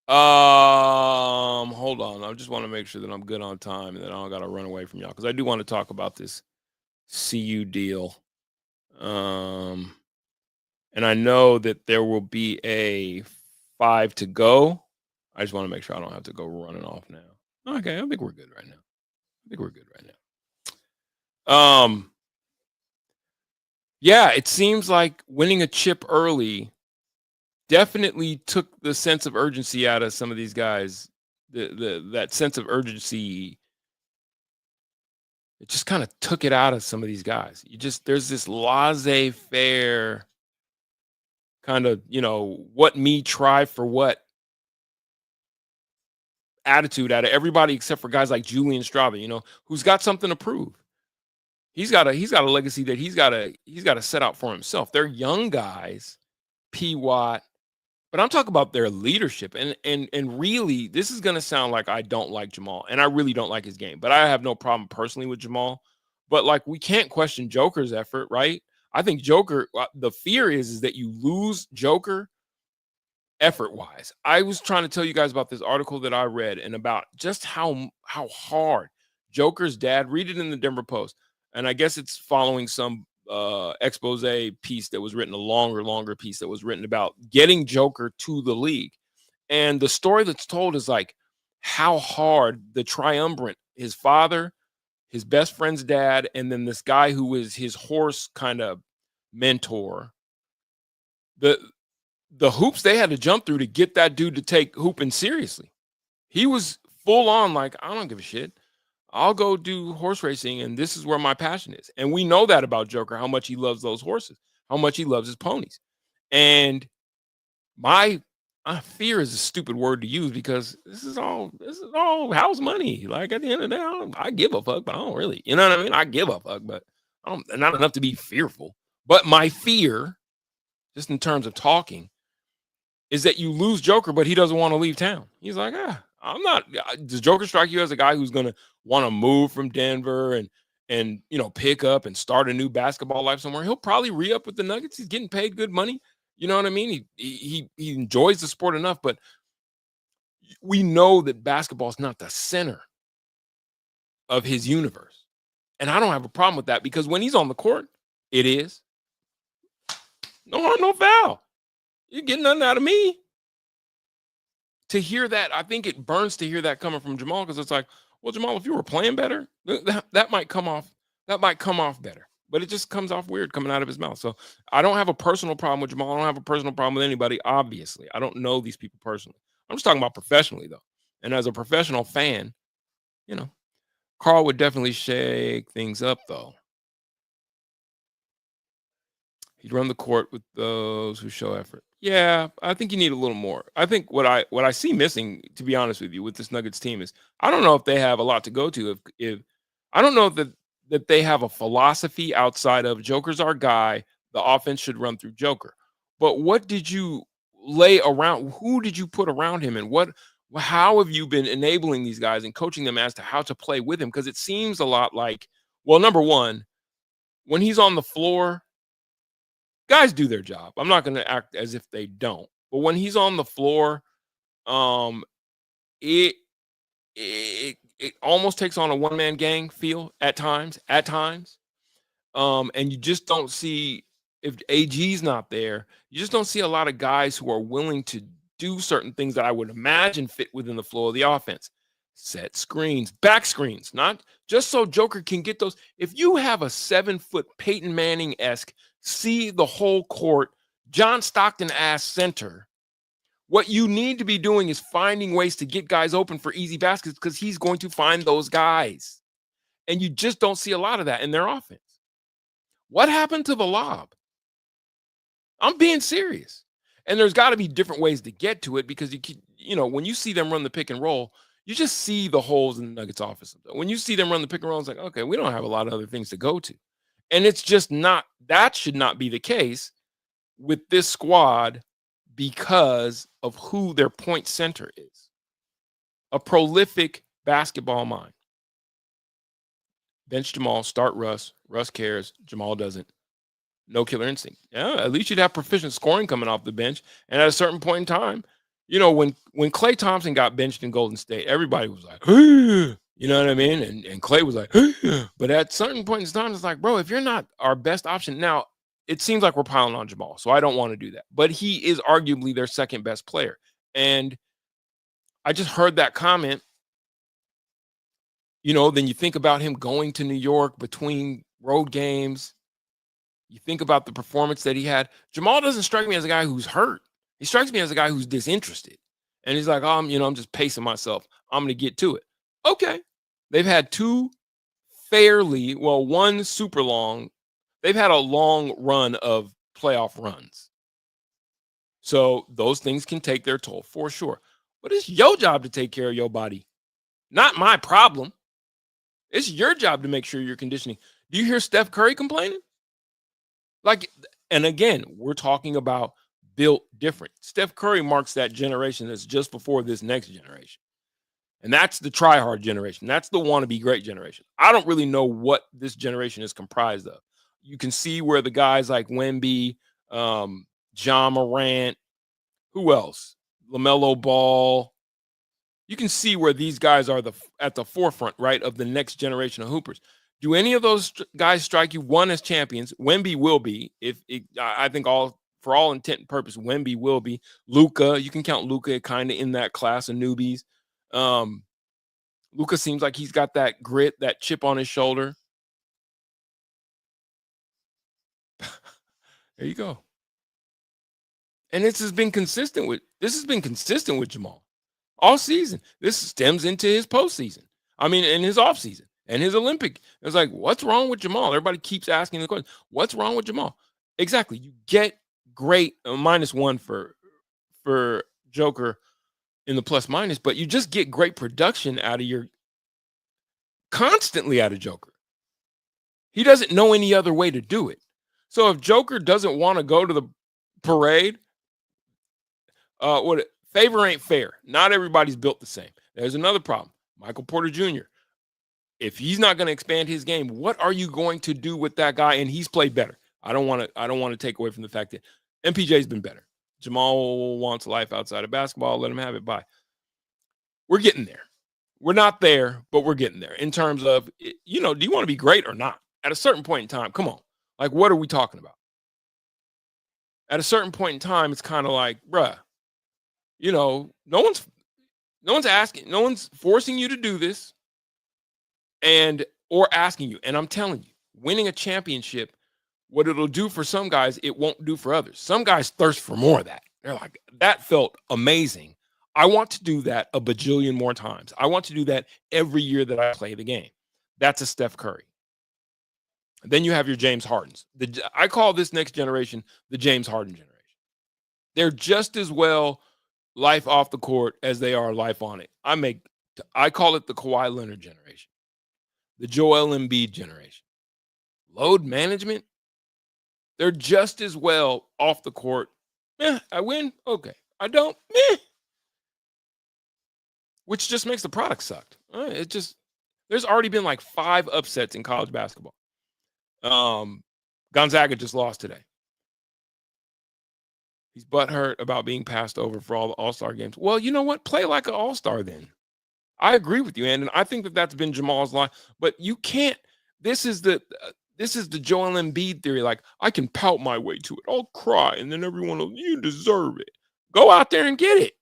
Hold on. I just want to make sure that I'm good on time and that I don't got to run away from y'all because I do want to talk about this CU deal. And I know that there will be a 5 to go. I just want to make sure I don't have to go running off now. Okay, I think we're good right now. Yeah, it seems like winning a chip early definitely took the sense of urgency out of some of these guys. That sense of urgency, it just kind of took it out of some of these guys. There's this laissez-faire kind of, what me try for what attitude out of everybody except for guys like Julian Strauber, who's got something to prove. He's got a legacy that he's got to set out for himself. They're young guys, P. Watt, but I'm talking about their leadership. And really, this is going to sound like I don't like Jamal, and I really don't like his game. But I have no problem personally with Jamal. But like, we can't question Joker's effort, right? I think Joker. The fear is that you lose Joker effort-wise. I was trying to tell you guys about this article that I read and about just how hard Joker's dad. Read it in the Denver Post. And I guess it's following some expose piece that was written, a longer piece that was written about getting Joker to the league. And the story that's told is like how hard the triumvirate, his father, his best friend's dad, and then this guy who was his horse kind of mentor, the hoops they had to jump through to get that dude to take hooping seriously. He was full on like, I don't give a shit. I'll go do horse racing, and this is where my passion is. And we know that about Joker, how much he loves those horses, how much he loves his ponies. And my fear is a stupid word to use because this is all house money. Like, at the end of the day, I give a fuck, but I don't really, you know what I mean? I give a fuck, but I don't, not enough to be fearful. But my fear, just in terms of talking, is that you lose Joker, but he doesn't want to leave town. He's like, I'm not. Does Joker strike you as a guy who's going to want to move from Denver and pick up and start a new basketball life somewhere? He'll probably re-up with the Nuggets. He's getting paid good money. You know what I mean? He enjoys the sport enough, but we know that basketball is not the center of his universe. And I don't have a problem with that because when he's on the court, it is. No harm, no foul. You're getting nothing out of me. To hear that, I think it burns to hear that coming from Jamal because it's like, well, Jamal, if you were playing better, that might come off. That might come off better, but it just comes off weird coming out of his mouth. So I don't have a personal problem with Jamal. I don't have a personal problem with anybody. Obviously, I don't know these people personally. I'm just talking about professionally though. And as a professional fan, Karl would definitely shake things up though. He'd run the court with those who show effort. Yeah, I think you need a little more. I think what I see missing, to be honest with you, with this Nuggets team is I don't know if they have a lot to go to. If I don't know that they have a philosophy outside of Joker's our guy, the offense should run through Joker. But what did you lay around? Who did you put around him, and how have you been enabling these guys and coaching them as to how to play with him? Because it seems a lot like, well, number one, when he's on the floor, guys do their job. I'm not going to act as if they don't. But when he's on the floor, it almost takes on a one-man gang feel at times. And you just don't see if AG's not there, you just don't see a lot of guys who are willing to do certain things that I would imagine fit within the flow of the offense. Set screens, back screens, not just so Joker can get those. If you have a 7-foot Peyton Manning-esque, see the whole court, John Stockton-ass center, what you need to be doing is finding ways to get guys open for easy baskets because he's going to find those guys. And you just don't see a lot of that in their offense. What happened to the lob? I'm being serious. And there's got to be different ways to get to it because when you see them run the pick and roll, you just see the holes in the Nuggets offense. When you see them run the pick and roll, it's like, okay, we don't have a lot of other things to go to. And it's just not, that should not be the case with this squad because of who their point center is. A prolific basketball mind. Bench Jamal, start Russ. Russ cares. Jamal doesn't. No killer instinct. Yeah, at least you'd have proficient scoring coming off the bench. And at a certain point in time, when Klay Thompson got benched in Golden State, everybody was like, you know what I mean? And Klay was like, but at certain point in time, it's like, bro, if you're not our best option now, it seems like we're piling on Jamal. So I don't want to do that. But he is arguably their second best player. And I just heard that comment. Then you think about him going to New York between road games. You think about the performance that he had. Jamal doesn't strike me as a guy who's hurt. He strikes me as a guy who's disinterested. And he's like, I'm just pacing myself. I'm going to get to it. Okay. They've had one super long. They've had a long run of playoff runs. So those things can take their toll for sure. But it's your job to take care of your body. Not my problem. It's your job to make sure you're conditioning. Do you hear Steph Curry complaining? And again, we're talking about built different. Steph Curry marks that generation that's just before this next generation. And that's the try-hard generation. That's the wannabe great generation. I don't really know what this generation is comprised of. You can see where the guys like Wemby, John Morant, who else? LaMelo Ball. You can see where these guys are at the forefront, right, of the next generation of hoopers. Do any of those guys strike you? One as champions. Wemby will be. I think for all intent and purpose, Wemby will be. Luka, you can count Luka kind of in that class of newbies. Luka seems like he's got that grit, that chip on his shoulder. There you go. And this has been consistent with Jamal all season. This stems into his postseason. In his offseason and his Olympic. It's like, what's wrong with Jamal? Everybody keeps asking the question, what's wrong with Jamal? Exactly. You get great -1 for Joker in the plus minus, but you just get great production constantly out of Joker. He doesn't know any other way to do it. So if Joker doesn't want to go to the parade, favor ain't fair. Not everybody's built the same. There's another problem. Michael Porter Jr. If he's not going to expand his game, what are you going to do with that guy? And he's played better. I don't want to take away from the fact that MPJ's been better. Jamal wants life outside of basketball. Let him have it. Bye. We're getting there. We're not there, but we're getting there in terms of, do you want to be great or not? At a certain point in time, come on. Like, what are we talking about? At a certain point in time, it's kind of like, bruh, no one's asking, no one's forcing you to do this or asking you. And I'm telling you, winning a championship, what it'll do for some guys, it won't do for others. Some guys thirst for more of that. They're like, that felt amazing. I want to do that a bajillion more times. I want to do that every year that I play the game. That's a Steph Curry. Then you have your James Hardens. I call this next generation the James Harden generation. They're just as well life off the court as they are life on it. I call it the Kawhi Leonard generation, the Joel Embiid generation. Load management, they're just as well off the court. I win. Okay. I don't. Which just makes the product suck. There's already been like 5 upsets in college basketball. Gonzaga just lost today. He's butthurt about being passed over for all the All-Star games. Well, you know what? Play like an All-Star then. I agree with you, and I think that's been Jamal's line. But you can't. This is This is the Joel Embiid theory. Like, I can pout my way to it. I'll cry, and then everyone will, you deserve it. Go out there and get it.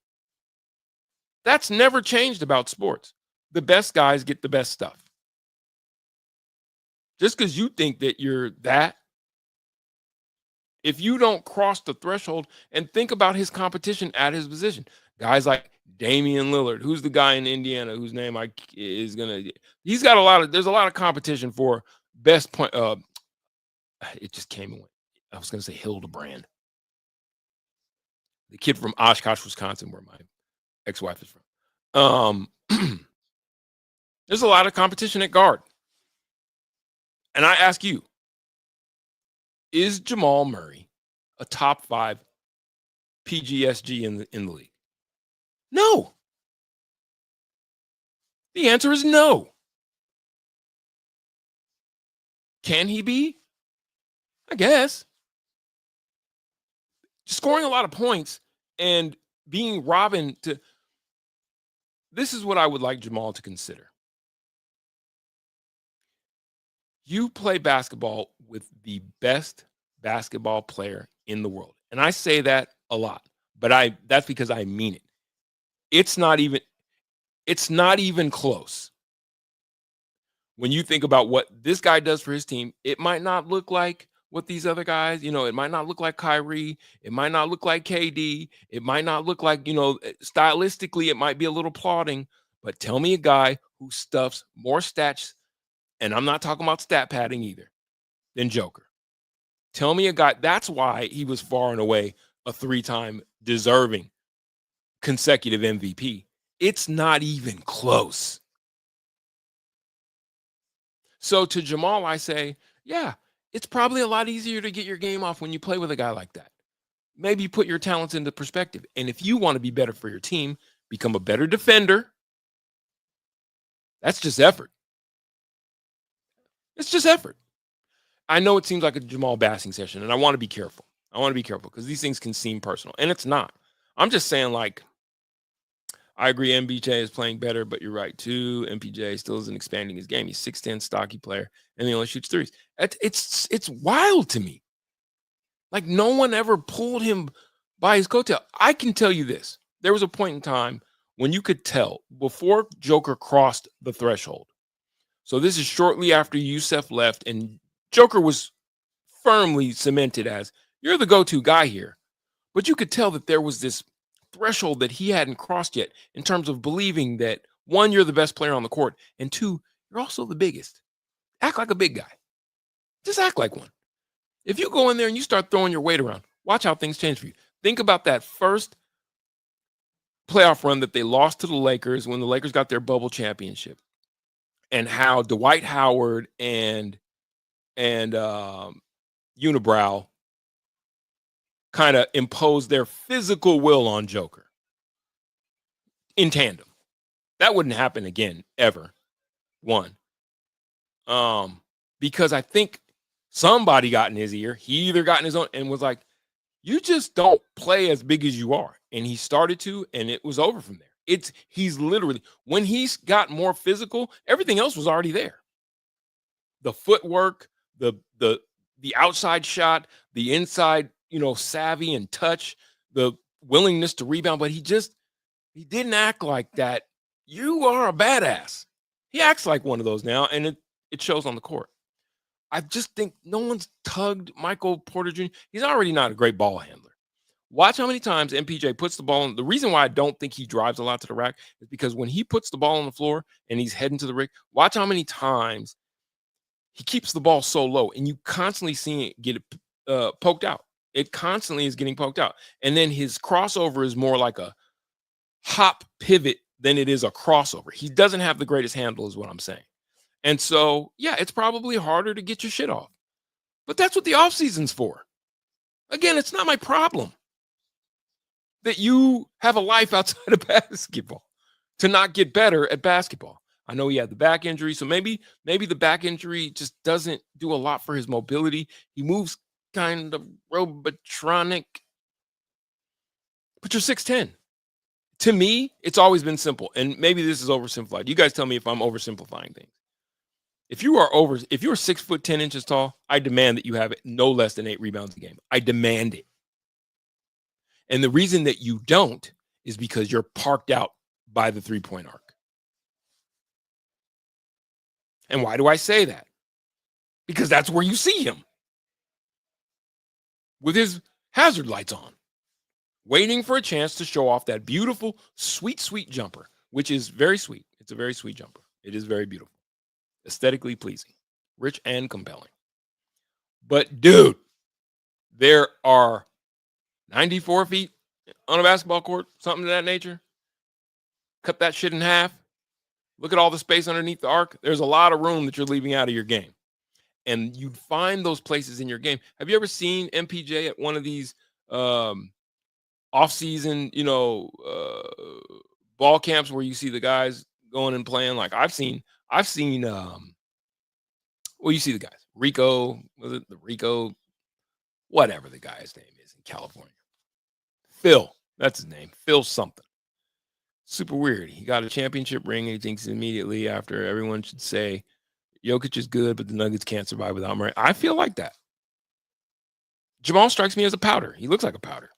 That's never changed about sports. The best guys get the best stuff. Just because you think that you're that, if you don't cross the threshold, and think about his competition at his position, guys like Damian Lillard, who's the guy in Indiana whose name is gonna, he's got there's a lot of competition for best point. It just came and went. I was gonna say Hildebrand, the kid from Oshkosh, Wisconsin, where my ex-wife is from. There's a lot of competition at guard, and I ask you, is Jamal Murray a top 5 PGSG in the league? No. The answer is no. Can he be? I guess. Scoring a lot of points and being Robin to. This is what I would like Jamal to consider. You play basketball with the best basketball player in the world. And I say that a lot, but that's because I mean it. It's not even close. When you think about what this guy does for his team, it might not look like what these other guys, it might not look like Kyrie. It might not look like KD. It might not look like, stylistically, it might be a little plodding, but tell me a guy who stuffs more stats, and I'm not talking about stat padding either, than Joker. Tell me a guy. That's why he was far and away a 3-time deserving consecutive MVP. It's not even close. So to Jamal, I say, yeah, it's probably a lot easier to get your game off when you play with a guy like that. Maybe put your talents into perspective. And if you want to be better for your team, become a better defender. That's just effort. It's just effort. I know it seems like a Jamal bashing session, and I want to be careful. I want to be careful because these things can seem personal, and it's not. I'm just saying, like, I agree MPJ is playing better, but you're right, too. MPJ still isn't expanding his game. He's 6'10", stocky player, and he only shoots threes. It's wild to me. Like, no one ever pulled him by his coattail. I can tell you this. There was a point in time when you could tell before Joker crossed the threshold. So this is shortly after Yusef left, and Joker was firmly cemented as, you're the go-to guy here. But you could tell that there was this threshold that he hadn't crossed yet in terms of believing that, 1, you're the best player on the court, and 2, you're also the biggest. Act like a big guy. Just act like one. If you go in there and you start throwing your weight around, watch how things change for you. Think about that first playoff run that they lost to the Lakers when the Lakers got their bubble championship, and how Dwight Howard and Unibrow kind of imposed their physical will on Joker in tandem. That wouldn't happen again, ever. One. Because I think somebody got in his ear. He either got in his own and was like, you just don't play as big as you are. And he started to, and it was over from there. He's literally, when he's got more physical, everything else was already there. The footwork, the outside shot, the inside, savvy and touch, the willingness to rebound, but he didn't act like that. You are a badass. He acts like one of those now, and it shows on the court. I just think no one's tugged Michael Porter Jr. He's already not a great ball handler. Watch how many times MPJ puts the ball on. The reason why I don't think he drives a lot to the rack is because when he puts the ball on the floor and he's heading to the rig, watch how many times he keeps the ball so low, and you constantly see it get poked out. It constantly is getting poked out. And then his crossover is more like a hop pivot than it is a crossover. He doesn't have the greatest handle is what I'm saying. And so, yeah, it's probably harder to get your shit off. But that's what the offseason's for. Again, it's not my problem that you have a life outside of basketball to not get better at basketball. I know he had the back injury, so maybe the back injury just doesn't do a lot for his mobility. He moves kind of robotronic. But you're 6'10". To me, it's always been simple. And maybe this is oversimplified. You guys tell me if I'm oversimplifying things. If you are 6 foot 10 inches tall, I demand that you have no less than 8 rebounds a game. I demand it. And the reason that you don't is because you're parked out by the 3-point arc. And why do I say that? Because that's where you see him with his hazard lights on, waiting for a chance to show off that beautiful, sweet, sweet jumper, which is very sweet. It's a very sweet jumper. It is very beautiful, aesthetically pleasing, rich and compelling. But dude, there are 94 feet on a basketball court, something of that nature. Cut that shit in half. Look at all the space underneath the arc. There's a lot of room that you're leaving out of your game. And you'd find those places in your game. Have you ever seen MPJ at one of these off-season, ball camps where you see the guys going and playing? Like I've seen, you see the guys. Rico, was it the Rico? Whatever the guy's name is in California. Phil, that's his name. Phil something. Super weird. He got a championship ring and he thinks immediately after everyone should say, Jokic is good, but the Nuggets can't survive without Murray. I feel like that. Jamal strikes me as a powder. He looks like a powder.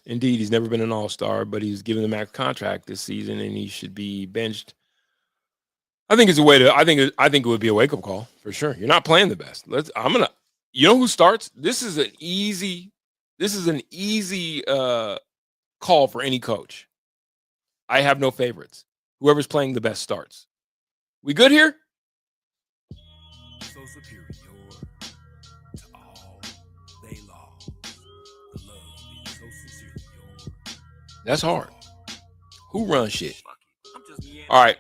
Indeed, he's never been an all-star, but he's given the max contract this season and he should be benched. I think it's a way to, I think it would be a wake-up call for sure. You're not playing the best. You know who starts? This is an easy call for any coach. I have no favorites. Whoever's playing the best starts. We good here? So superior to all they lost. The love is so sincerely yours. That's hard. Who runs shit? All right.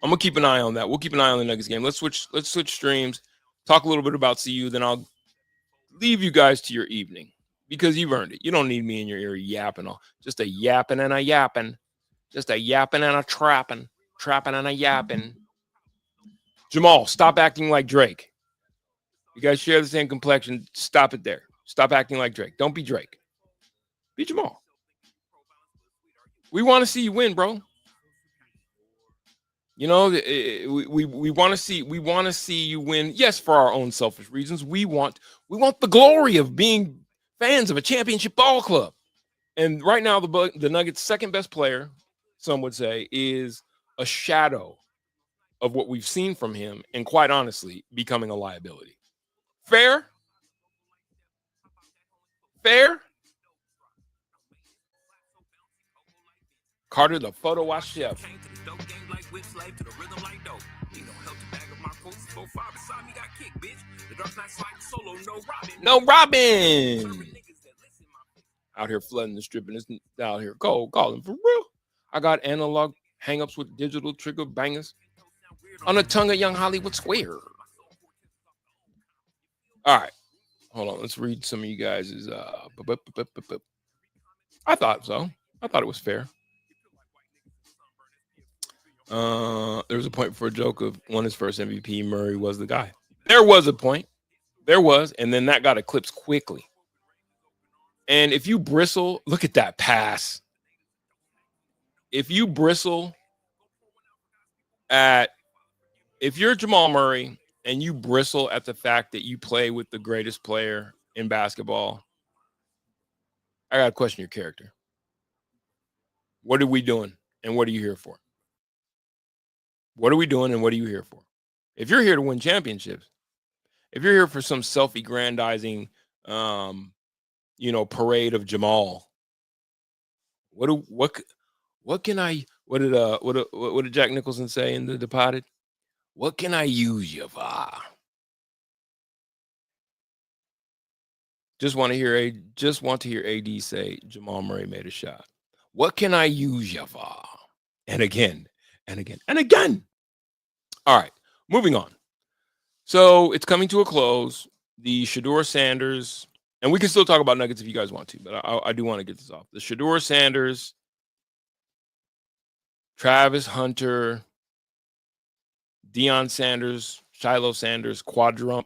I'm gonna keep an eye on that. We'll keep an eye on the Nuggets game. Let's switch streams. Talk a little bit about CU, then I'll leave you guys to your evening because you've earned it. You don't need me in your ear yapping all. Just a yapping and a yapping. Just a yapping and a trapping. Trapping and a yapping. Jamal, stop acting like Drake. You guys share the same complexion. Stop it there. Stop acting like Drake. Don't be Drake. Be Jamal. We want to see you win, bro. You know, we want to see you win. Yes, for our own selfish reasons. We want the glory of being fans of a championship ball club. And right now, the Nuggets' second best player, some would say, is a shadow of what we've seen from him, and quite honestly, becoming a liability. Fair? Fair? Carter, the photo watch chef. No Robin. Out here flooding the strip and it's out here cold calling for real. I got analog hangups with digital trigger bangers on the tongue of young Hollywood Square. All right. Hold on. Let's read some of you guys'. I thought so. I thought it was fair. There was a point for a joke of won his first MVP. Murray was the guy. There was a point. There was. And then that got eclipsed quickly. And if you bristle, look at that pass. If you bristle if you're Jamal Murray and you bristle at the fact that you play with the greatest player in basketball, I got to question your character. What are we doing and what are you here for? What are we doing and what are you here for? If you're here to win championships, if you're here for some self-aggrandizing, parade of Jamal, what did Jack Nicholson say in The Departed? What can I use you for? Just want to hear AD say Jamal Murray made a shot. What can I use you for? And again, and again, and again. All right, moving on. So it's coming to a close. The Shedeur Sanders, and we can still talk about Nuggets if you guys want to, but I do want to get this off. The Shedeur Sanders, Travis Hunter, Deion Sanders, Shiloh Sanders, quadrunal.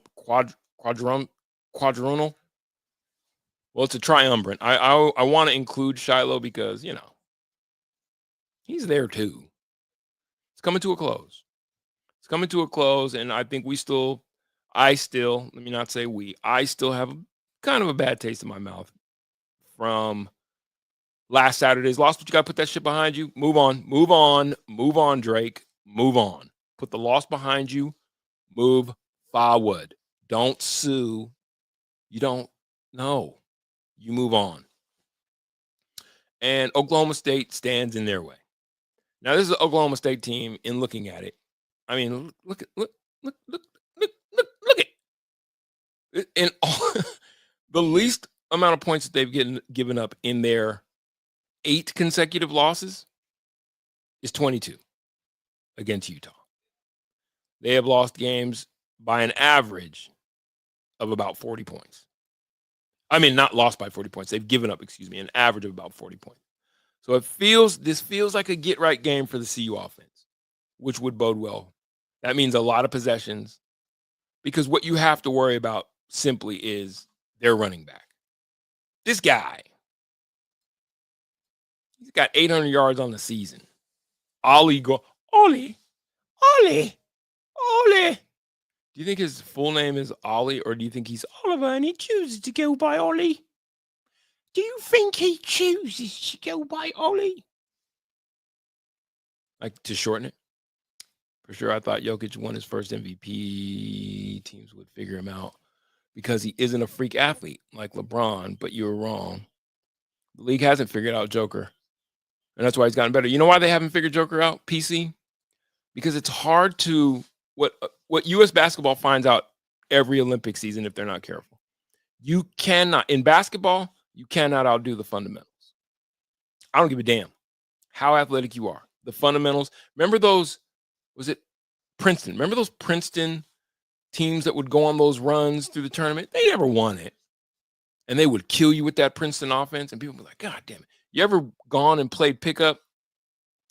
Well, it's a triumvirate. I want to include Shiloh because, He's there too. It's coming to a close. It's coming to a close, and I think let me not say I still have kind of a bad taste in my mouth from last Saturday's loss, but you got to put that shit behind you. Move on, Drake. Move on. Put the loss behind you. Move forward. Don't sue. You don't know. You move on. And Oklahoma State stands in their way. Now, this is an Oklahoma State team. In looking at it, I mean, look at it. In all, the least amount of points that they've given up in their 8 consecutive losses is 22 against Utah. They have lost games by an average of about 40 points. I mean, not lost by 40 points. They've given up, an average of about 40 points. So this feels like a get-right game for the CU offense, which would bode well. That means a lot of possessions, because what you have to worry about simply is their running back. This guy, he's got 800 yards on the season. Ollie. Do you think his full name is Ollie, or do you think he's Oliver and he chooses to go by Ollie? Do you think he chooses to go by Ollie? Like, to shorten it? For sure, I thought Jokic won his first MVP. Teams would figure him out because he isn't a freak athlete like LeBron, but you were wrong. The league hasn't figured out Joker, and that's why he's gotten better. You know why they haven't figured Joker out, PC? Because it's hard to what U.S. basketball finds out every Olympic season if they're not careful. You cannot, in basketball, you cannot outdo the fundamentals. I don't give a damn how athletic you are. The fundamentals. Remember those, was it Princeton? Remember those Princeton teams that would go on those runs through the tournament? They never won it. And they would kill you with that Princeton offense. And people would be like, God damn it. You ever gone and played pickup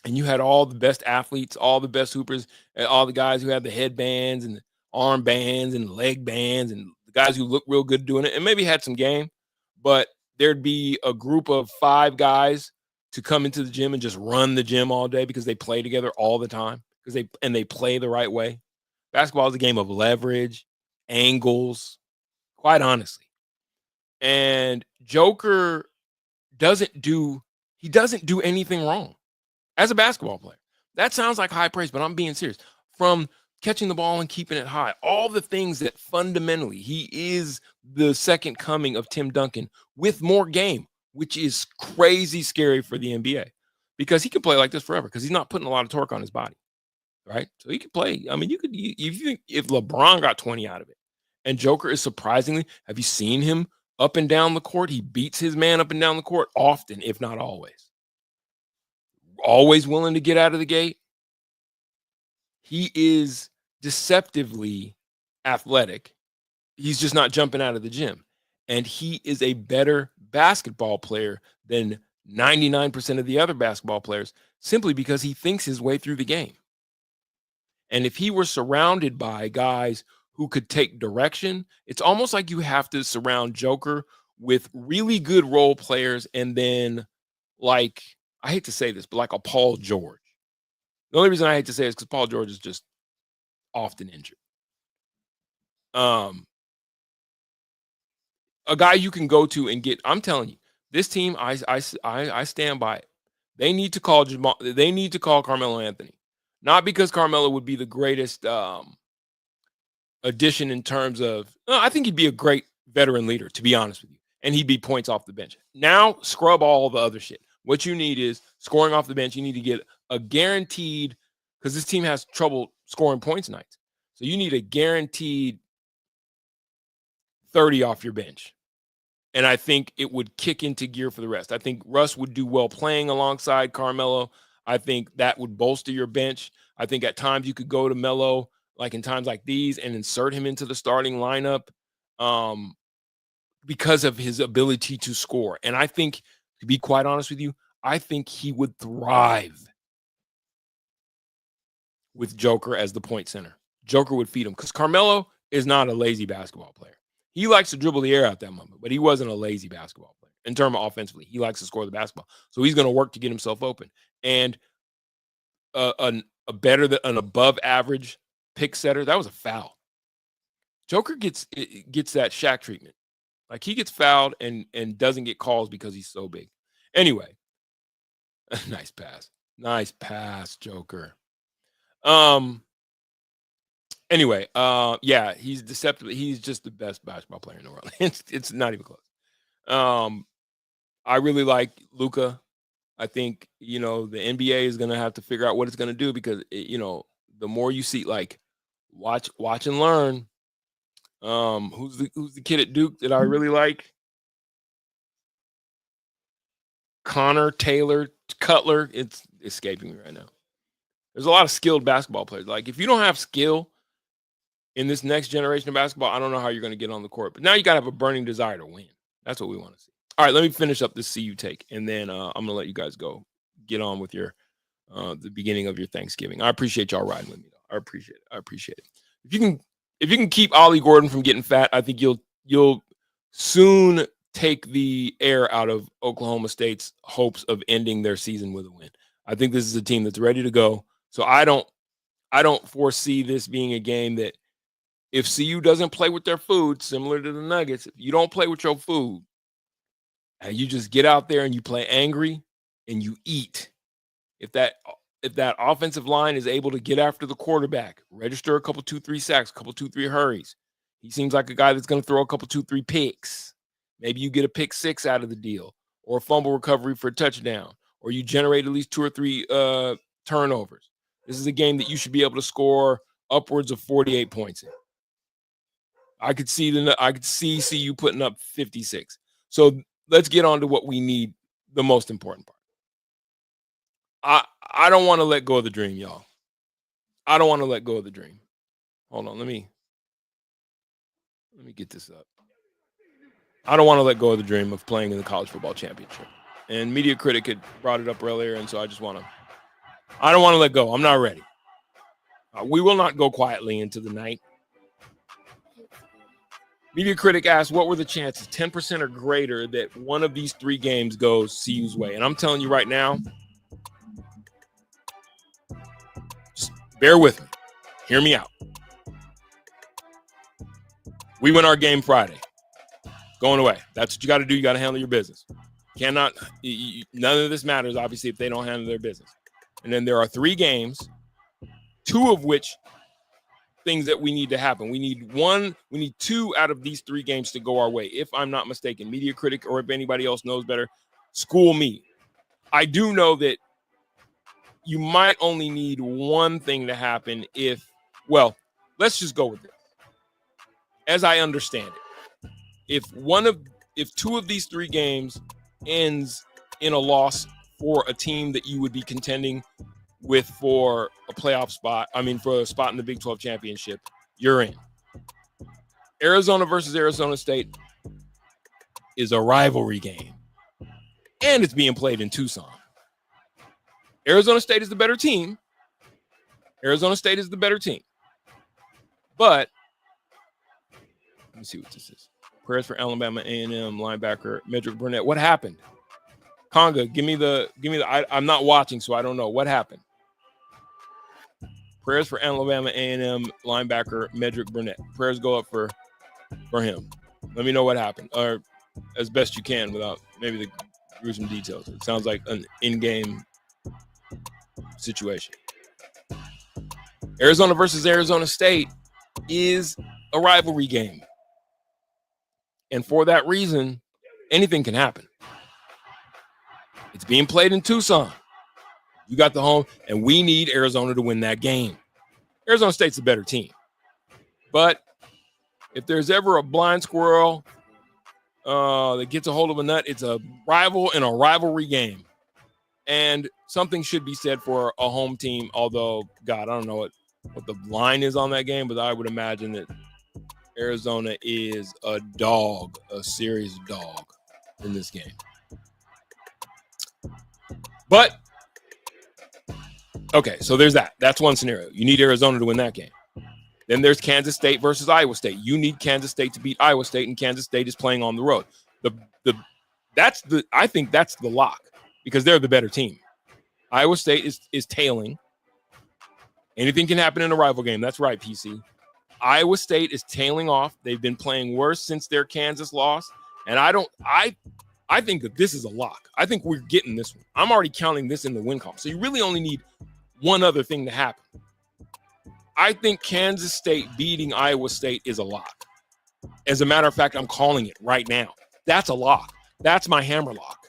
and you had all the best athletes, all the best hoopers, and all the guys who had the headbands and the arm bands and the leg bands and the guys who look real good doing it and maybe had some game, but there'd be a group of 5 guys to come into the gym and just run the gym all day because they play together all the time because they play the right way. Basketball is a game of leverage, angles, quite honestly. And Joker doesn't do anything wrong as a basketball player. That sounds like high praise, but I'm being serious. From catching the ball and keeping it high, all the things that fundamentally he is the second coming of Tim Duncan with more game, which is crazy scary for the NBA because he can play like this forever because he's not putting a lot of torque on his body, right? So he could play. I mean, if LeBron got 20 out of it, and Joker is surprisingly, have you seen him up and down the court? He beats his man up and down the court often, if not always. Always willing to get out of the gate. He is deceptively athletic. He's just not jumping out of the gym. And he is a better basketball player than 99% of the other basketball players simply because he thinks his way through the game. And if he were surrounded by guys who could take direction, it's almost like you have to surround Joker with really good role players and then, like, I hate to say this, but like a Paul George. The only reason I hate to say it is because Paul George is just often injured. A guy you can go to and get. I'm telling you, this team, I stand by it. They need to call Jamal. They need to call Carmelo Anthony, not because Carmelo would be the greatest addition in terms of. I think he'd be a great veteran leader, to be honest with you, and he'd be points off the bench. Now scrub all the other shit. What you need is scoring off the bench. You need to get a guaranteed, because this team has trouble scoring points nights. So you need a guaranteed 30 off your bench. And I think it would kick into gear for the rest. I think Russ would do well playing alongside Carmelo. I think that would bolster your bench. I think at times you could go to Melo, like in times like these, and insert him into the starting lineup because of his ability to score. And I think, to be quite honest with you, I think he would thrive with Joker as the point center. Joker would feed him because Carmelo is not a lazy basketball player. He likes to dribble the air out that moment, but he wasn't a lazy basketball player in terms of offensively. He likes to score the basketball. So he's going to work to get himself open. And a better than an above average pick setter. That was a foul. Joker gets that Shaq treatment. Like he gets fouled and doesn't get calls because he's so big. Anyway, nice pass, Joker. Anyway, yeah, he's deceptive. He's just the best basketball player in the world. It's not even close. I really like Luka. I think, the NBA is going to have to figure out what it's going to do because, the more you see, like, watch and learn. Who's the kid at Duke that I really like? Connor Taylor Cutler. It's escaping me right now. There's a lot of skilled basketball players. Like, if you don't have skill in this next generation of basketball, I don't know how you're going to get on the court. But now you got to have a burning desire to win. That's what we want to see. All right, let me finish up this CU take, and then I'm going to let you guys go get on with your the beginning of your Thanksgiving. I appreciate y'all riding with me, though. I appreciate it. If you can keep Ollie Gordon from getting fat, I think you'll soon take the air out of Oklahoma State's hopes of ending their season with a win. I think this is a team that's ready to go. So I don't foresee this being a game that if CU doesn't play with their food, similar to the Nuggets, if you don't play with your food, and you just get out there and you play angry and you eat. If that offensive line is able to get after the quarterback, register a couple 2-3 sacks, a couple 2-3 hurries. He seems like a guy that's going to throw a couple 2-3 picks. Maybe you get a pick 6 out of the deal, or a fumble recovery for a touchdown, or you generate at least 2 or 3 turnovers. This is a game that you should be able to score upwards of 48 points in. I could see CU putting up 56. So let's get on to what we need, the most important part. I don't want to let go of the dream, y'all. I don't want to let go of the dream. Hold on, let me get this up. I don't want to let go of the dream of playing in the college football championship. And Media Critic had brought it up earlier, and so I don't want to let go. I'm not ready. We will not go quietly into the night. Media Critic asked, what were the chances, 10% or greater, that one of these 3 games goes CU's way? And I'm telling you right now, just bear with me. Hear me out. We win our game Friday. Going away. That's what you got to do. You got to handle your business. None of this matters, obviously, if they don't handle their business. And then there are 3 games, 2 of which things that we need to happen. We need 2 out of these 3 games to go our way. If I'm not mistaken, Media Critic, or if anybody else knows better, school me. I do know that you might only need one thing to happen let's just go with it. As I understand it, if 2 of these 3 games ends in a loss for a team that you would be contending with for a playoff spot, for a spot in the Big 12 championship, you're in. Arizona versus Arizona State is a rivalry game, and it's being played in Tucson. Arizona State is the better team. But let me see what this is. Prayers for Alabama A&M linebacker Medrick Burnett. What happened? Conga, give me the. I'm not watching, so I don't know what happened. Prayers for Alabama A&M linebacker Medrick Burnett. Prayers go up for him. Let me know what happened, or as best you can without maybe the gruesome details. It sounds like an in-game situation. Arizona versus Arizona State is a rivalry game. And for that reason, anything can happen. It's being played in Tucson. You got the home, and we need Arizona to win that game. Arizona State's a better team. But if there's ever a blind squirrel that gets a hold of a nut, it's a rival in a rivalry game. And something should be said for a home team, although, God, I don't know what the line is on that game, but I would imagine that Arizona is a serious dog in this game. But, okay, so there's that. That's one scenario. You need Arizona to win that game. Then there's Kansas State versus Iowa State. You need Kansas State to beat Iowa State, and Kansas State is playing on the road. I think that's the lock because they're the better team. Iowa State is tailing. Anything can happen in a rival game. That's right, PC. Iowa State is tailing off. They've been playing worse since their Kansas loss. And I think that this is a lock. I think we're getting this one. I'm already counting this in the win column. So you really only need one other thing to happen. I think Kansas State beating Iowa State is a lock. As a matter of fact, I'm calling it right now. That's a lock. That's my hammer lock.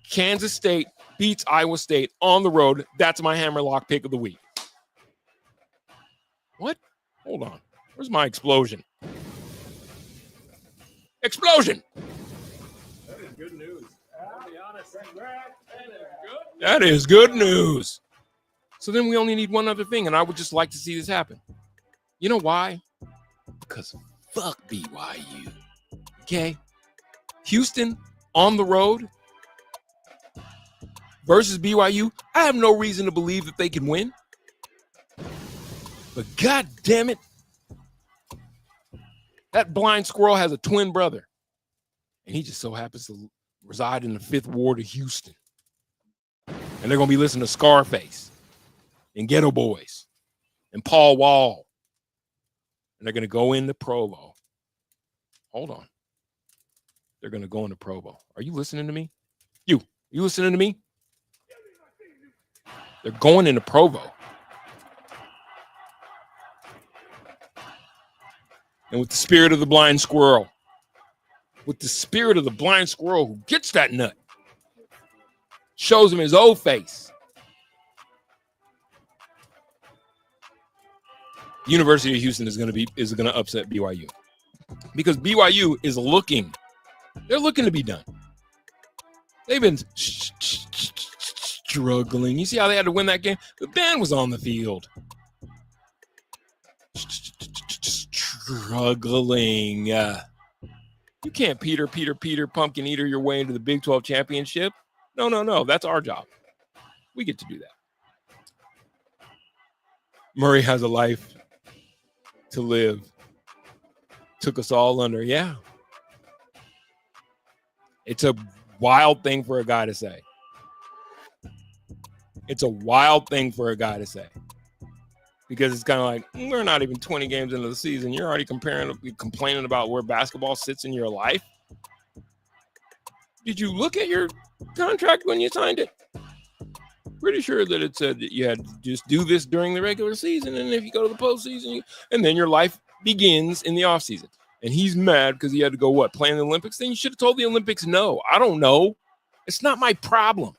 Kansas State beats Iowa State on the road. That's my hammer lock pick of the week. What? Hold on. Where's my explosion? Explosion! That is good news. I'll be honest. That is good news. So then we only need one other thing, and I would just like to see this happen. You know why? Because fuck BYU. Okay? Houston on the road versus BYU. I have no reason to believe that they can win. But God damn it, that blind squirrel has a twin brother. And he just so happens to reside in the 5th Ward of Houston. And they're going to be listening to Scarface and Ghetto Boys and Paul Wall. And they're going to go into Provo. Hold on. They're going to go into Provo. Are you listening to me? You listening to me? They're going into Provo. And with the spirit of the blind squirrel, who gets that nut, shows him his old face. University of Houston is going to upset BYU because BYU is looking to be done. They've been struggling. You see how they had to win that game? The band was on the field. Struggling. You can't Peter, pumpkin eater your way into the Big 12 championship. No. That's our job. We get to do that. Murray has a life to live. Took us all under. Yeah. It's a wild thing for a guy to say. Because it's kind of like, we're not even 20 games into the season. You're already complaining about where basketball sits in your life. Did you look at your contract when you signed it? Pretty sure that it said that you had to just do this during the regular season. And if you go to the postseason, and then your life begins in the offseason. And he's mad because he had to go, play in the Olympics? Then you should have told the Olympics no. I don't know. It's not my problem.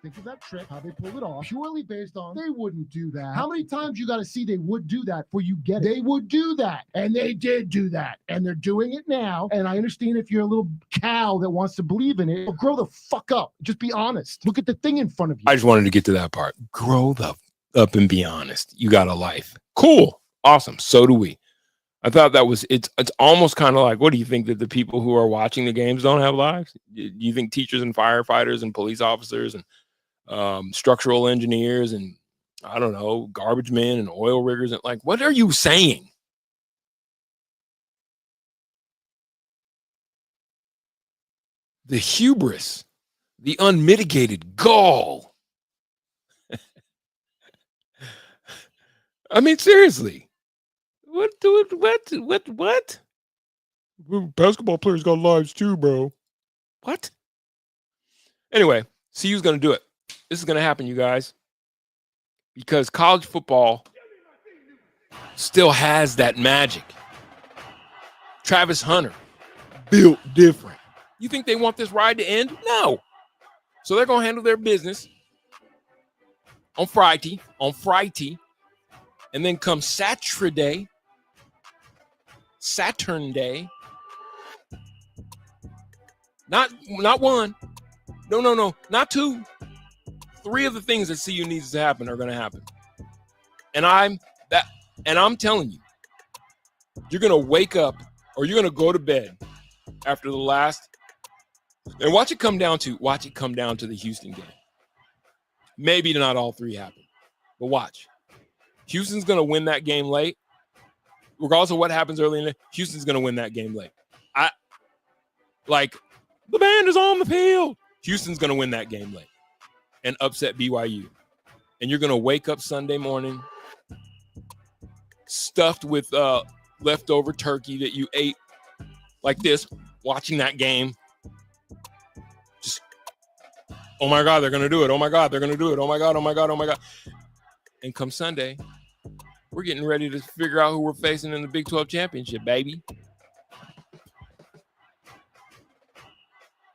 Think of that trick, how they pulled it off, purely based on they wouldn't do that. How many times you got to see they would do that before you get it? They would do that, and they did do that, and they're doing it now. And I understand if you're a little cow that wants to believe in it, well, grow the fuck up. Just be honest. Look at the thing in front of you. I just wanted to get to that part. Grow the up and be honest. You got a life. Cool. Awesome. So do we. I thought that was, it's almost kind of like, what do you think, that the people who are watching the games don't have lives? Do you think teachers and firefighters and police officers and structural engineers and I don't know, garbage men and oil riggers, and like, what are you saying? The hubris, the unmitigated gall. I mean, seriously, what? Basketball players got lives too, bro. What? Anyway, CU's going to do it. This is going to happen, you guys, because college football still has that magic. Travis Hunter, built different. You think they want this ride to end? No. So they're going to handle their business on Friday, and then come Saturday, not one, no, not two. 3 of the things that CU needs to happen are going to happen. And I'm telling you, you're going to wake up or you're going to go to bed after the last, and watch it come down to the Houston game. Maybe not all 3 happen, but watch. Houston's going to win that game late. Regardless of what happens early in it, Houston's going to win that game late. The band is on the field. Houston's going to win that game late and upset BYU. And you're going to wake up Sunday morning stuffed with leftover turkey that you ate like this, watching that game. Just, oh my God, they're going to do it. Oh my God, they're going to do it. Oh my God, oh my God, oh my God. And come Sunday, we're getting ready to figure out who we're facing in the Big 12 championship, baby.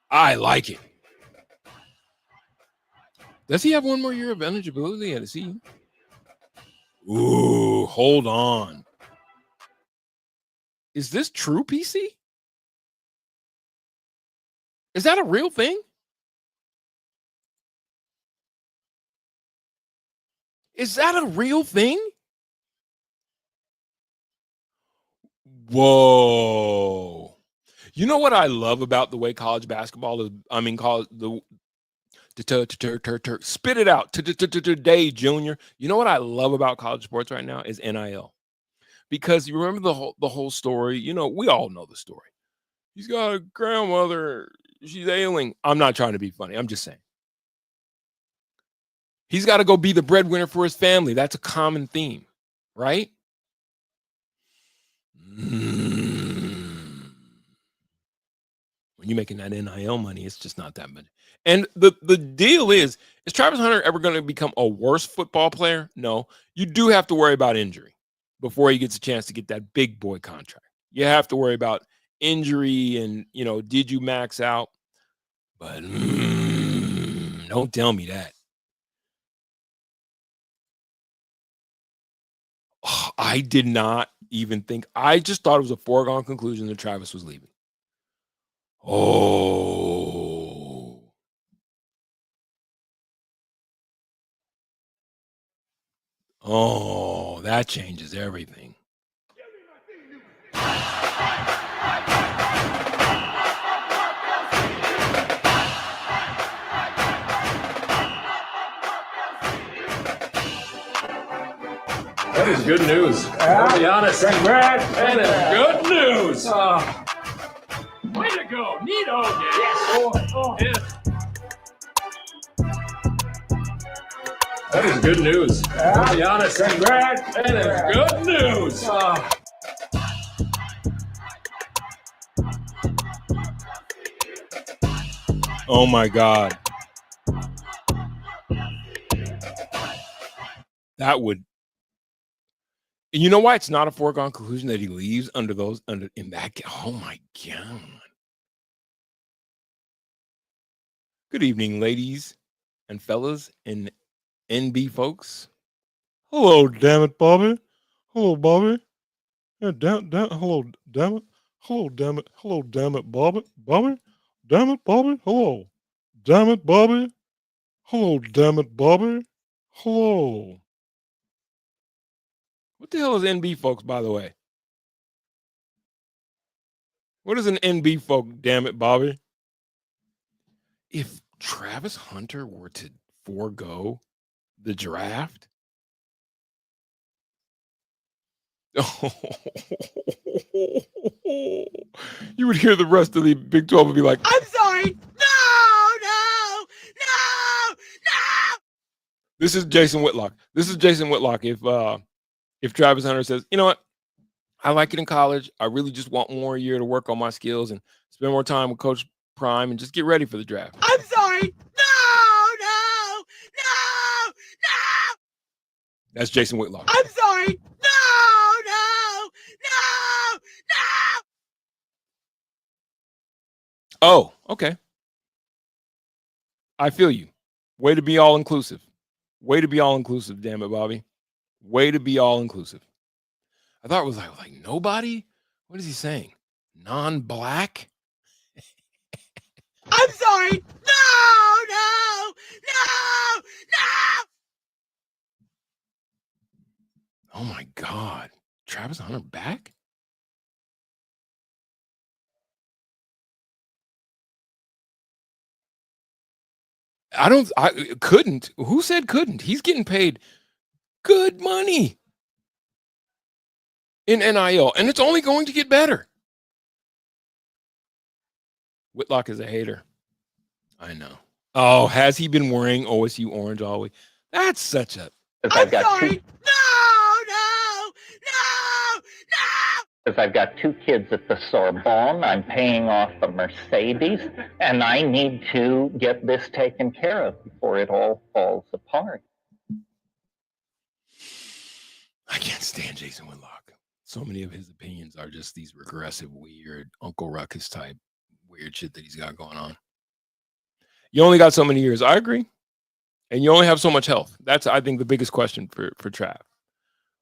I like it. Does he have one more year of eligibility at a CU? Ooh, hold on. Is this true, PC? Is that a real thing? Is that a real thing? Whoa. You know what I love about the way college basketball is? I mean, college, spit it out today, Junior. You know what I love about college sports right now is NIL. Because you remember the whole story. You know, we all know the story. He's got a grandmother. She's ailing. I'm not trying to be funny. I'm just saying. He's got to go be the breadwinner for his family. That's a common theme, right? When you're making that NIL money, it's just not that much. And the deal is Travis Hunter ever going to become a worse football player? No. You do have to worry about injury before he gets a chance to get that big boy contract. You have to worry about injury and, you know, did you max out? But don't tell me that. Oh, I did not even think. I just thought it was a foregone conclusion that Travis was leaving. Oh. Oh, that changes everything. That is good news. I'll be honest. Congrats. That is good news. Way to go. Neato. Yes. Yes. That is good news. I'll be honest. Congrats. That is good news. Oh my God. That would. And you know why it's not a foregone conclusion that he leaves in that? Oh my God. Good evening, ladies and fellas and NB folks. Hello, damn it, Bobby. Hello, Bobby. Yeah, hello, damn it. Hello, damn it. Hello, damn it, Bobby. Bobby. Damn it, Bobby. Hello. Damn it, Bobby. Hello, damn it, Bobby. Hello. What the hell is NB folks, by the way? What is an NB folk, damn it, Bobby? If Travis Hunter were to forego the draft, you would hear the rest of the Big 12 would be like, I'm sorry. No. This is Jason Whitlock. If Travis Hunter says, you know what? I like it in college. I really just want one more year to work on my skills and spend more time with Coach Prime and just get ready for the draft. I'm sorry. No. That's Jason Whitlock. I'm sorry. No. Oh, okay. I feel you. Way to be all inclusive. Damn it, Bobby. Way to be all inclusive. I thought it was like nobody? What is he saying? Non-black? I'm sorry. No. Oh my God. Travis Hunter back? Couldn't. Who said couldn't? He's getting paid good money in NIL, and it's only going to get better. Whitlock is a hater. I know. Oh, has he been wearing OSU orange always? That's such a. I'm sorry. Because I've got two kids at the Sorbonne, I'm paying off a Mercedes, and I need to get this taken care of before it all falls apart. I can't stand Jason Whitlock. So many of his opinions are just these regressive, weird Uncle Ruckus type weird shit that he's got going on. You only got so many years. I agree. And you only have so much health. That's, I think, the biggest question for Trav,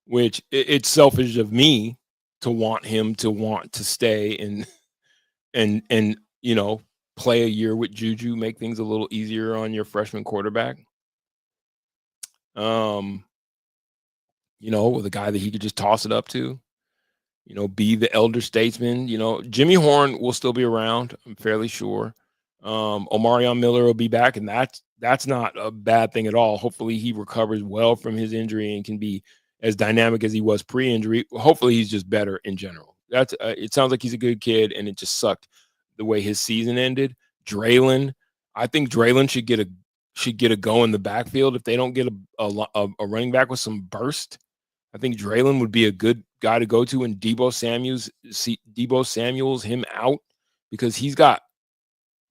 which it's selfish of me to want him to want to stay and you know, play a year with Juju, make things a little easier on your freshman quarterback. You know, with a guy that he could just toss it up to, you know, be the elder statesman. You know, Jimmy Horn will still be around, I'm fairly sure. Omarion Miller will be back, and that's not a bad thing at all. Hopefully he recovers well from his injury and can be as dynamic as he was pre-injury. Hopefully he's just better in general. That's it sounds like he's a good kid, and it just sucked the way his season ended. Draylon, I think Draylon should get a go in the backfield if they don't get a running back with some burst. I think Draylon would be a good guy to go to, and Debo Samuels him out because he's got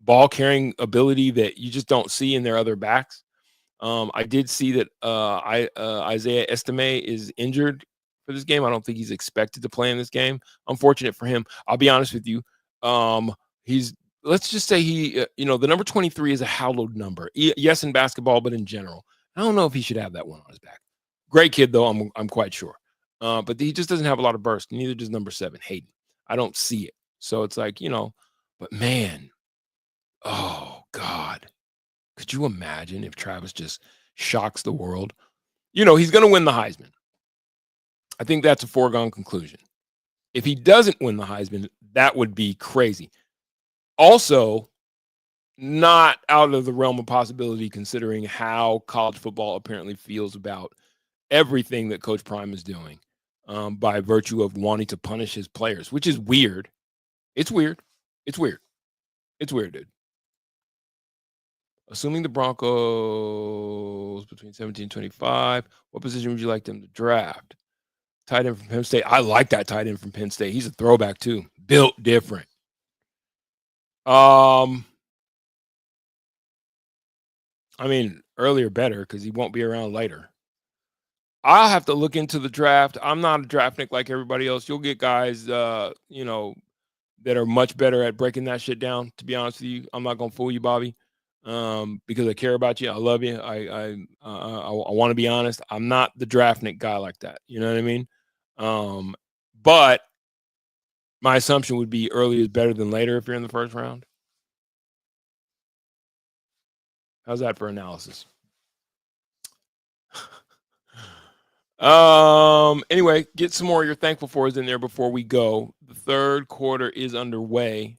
ball carrying ability that you just don't see in their other backs. I did see that Isaiah Estime is injured for this game. I don't think he's expected to play in this game. Unfortunate for him. I'll be honest with you. Let's just say the number 23 is a hallowed number. Yes, in basketball, but in general, I don't know if he should have that one on his back. Great kid, though, I'm quite sure. But he just doesn't have a lot of burst. Neither does number 7, Hayden. I don't see it. So it's like, but man, oh, God. Could you imagine if Travis just shocks the world? He's going to win the Heisman. I think that's a foregone conclusion. If he doesn't win the Heisman, that would be crazy. Also, not out of the realm of possibility considering how college football apparently feels about everything that Coach Prime is doing by virtue of wanting to punish his players, which is weird. It's weird. It's weird. It's weird, dude. Assuming the Broncos between 17 and 25, what position would you like them to draft? Tight end from Penn State. I like that tight end from Penn State. He's a throwback too. Built different. I mean, earlier better because he won't be around later. I'll have to look into the draft. I'm not a draftnik like everybody else. You'll get guys, that are much better at breaking that shit down. To be honest with you, I'm not gonna fool you, Bobby, because I care about you. I love you. I want to be honest. I'm not the draftnik guy like that. You know what I mean? But my assumption would be early is better than later if you're in the first round. How's that for analysis? Anyway, get some more of your thankful fors in there before we go. The third quarter is underway.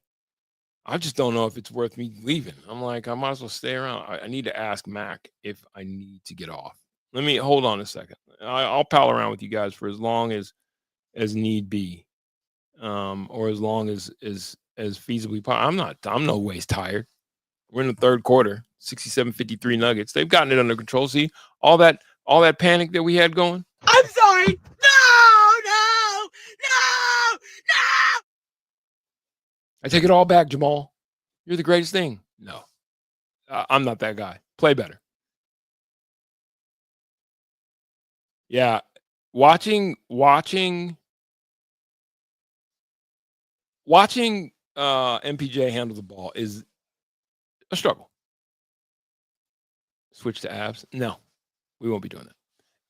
I just don't know if it's worth me leaving. I'm like, I might as well stay around. I need to ask Mac if I need to get off. Let me hold on a second. I'll pal around with you guys for as long as need be, or as long as feasibly possible. I'm no ways tired. We're in the third quarter, 67-53 Nuggets. They've gotten it under control. See all that panic that we had going. I'm sorry. No. I take it all back, Jamal. You're the greatest thing. No, I'm not that guy. Play better. Yeah, watching MPJ handle the ball is a struggle. Switch to abs? No, we won't be doing that.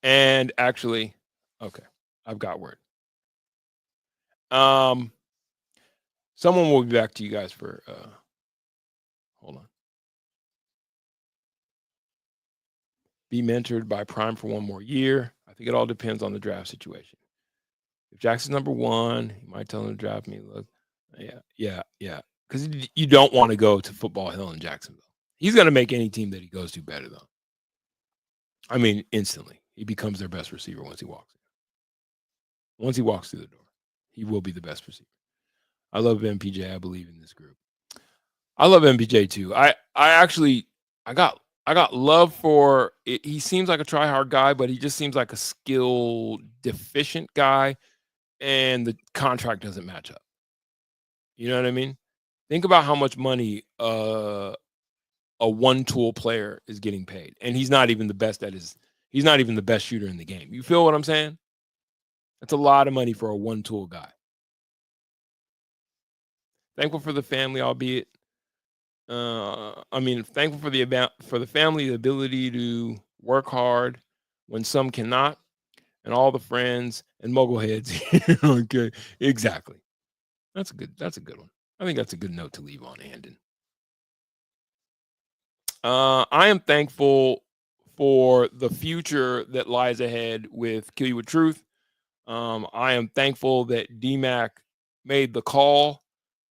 And actually, okay, I've got word. Someone will be back to you guys for hold on. Be mentored by Prime for one more year. I think it all depends on the draft situation. If Jackson's number 1, he might tell him to draft me. Look, yeah. Because you don't want to go to Football Hill in Jacksonville. He's going to make any team that he goes to better, though. I mean, instantly. He becomes their best receiver once he walks in. Once he walks through the door, he will be the best receiver. I love MPJ. I believe in this group. I love MPJ too. I got love for it. He seems like a try hard guy, but he just seems like a skill deficient guy, and the contract doesn't match up. You know what I mean? Think about how much money a one tool player is getting paid, and he's not even the best at his. He's not even the best shooter in the game. You feel what I'm saying? That's a lot of money for a one tool guy. Thankful for the family, albeit. Thankful for the family, the ability to work hard when some cannot, and all the friends and mogul heads. Okay, exactly. That's a good one. I think that's a good note to leave on, Andon. I am thankful for the future that lies ahead with Kill You With Truth. I am thankful that DMAC made the call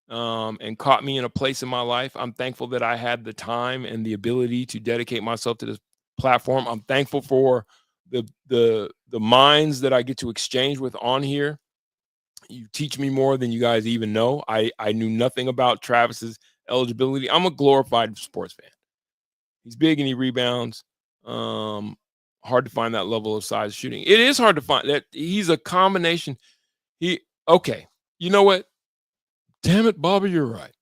and caught me in a place in my life. I'm thankful that I had the time and the ability to dedicate myself to this platform. I'm thankful for the minds that I get to exchange with on here. You teach me more than you guys even know. I knew nothing about Travis's eligibility. I'm a glorified sports fan. He's big and he rebounds. Hard to find that level of size shooting. It is hard to find that. He's a combination. Okay. You know what? Damn it, Bobby, you're right.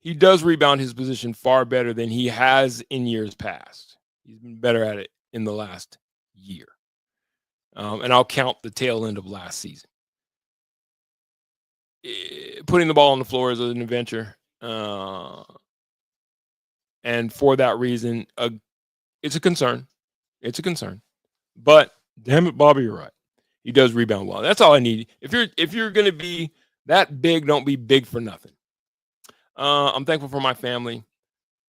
He does rebound his position far better than he has in years past. He's been better at it in the last year. And I'll count the tail end of last season. Putting the ball on the floor is an adventure. And for that reason, it's a concern. It's a concern. But damn it, Bobby, you're right. He does rebound well. That's all I need. If you're going to be that big, don't be big for nothing. I'm thankful for my family,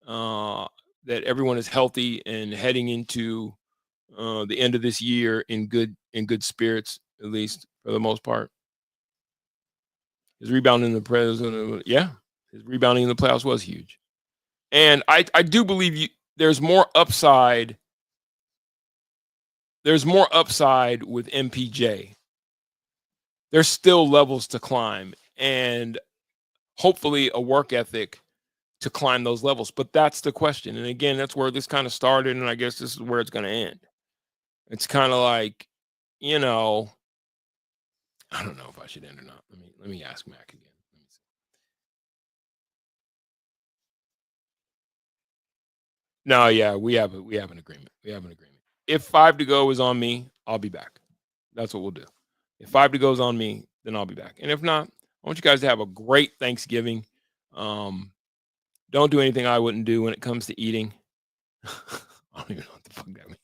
that everyone is healthy and heading into the end of this year in good spirits, at least for the most part. His rebounding in the his rebounding in the playoffs was huge. And I do believe there's more upside. There's more upside with MPJ. There's still levels to climb and hopefully a work ethic to climb those levels. But that's the question. And again, that's where this kind of started. And I guess this is where it's going to end. It's kind of like, I don't know if I should end or not. Let me ask Mac again. Let me see. No, yeah, we have an agreement. We have an agreement. If 5 to go is on me, I'll be back. That's what we'll do. If 5 to go is on me, then I'll be back. And if not, I want you guys to have a great Thanksgiving. Don't do anything I wouldn't do when it comes to eating. I don't even know what the fuck that means.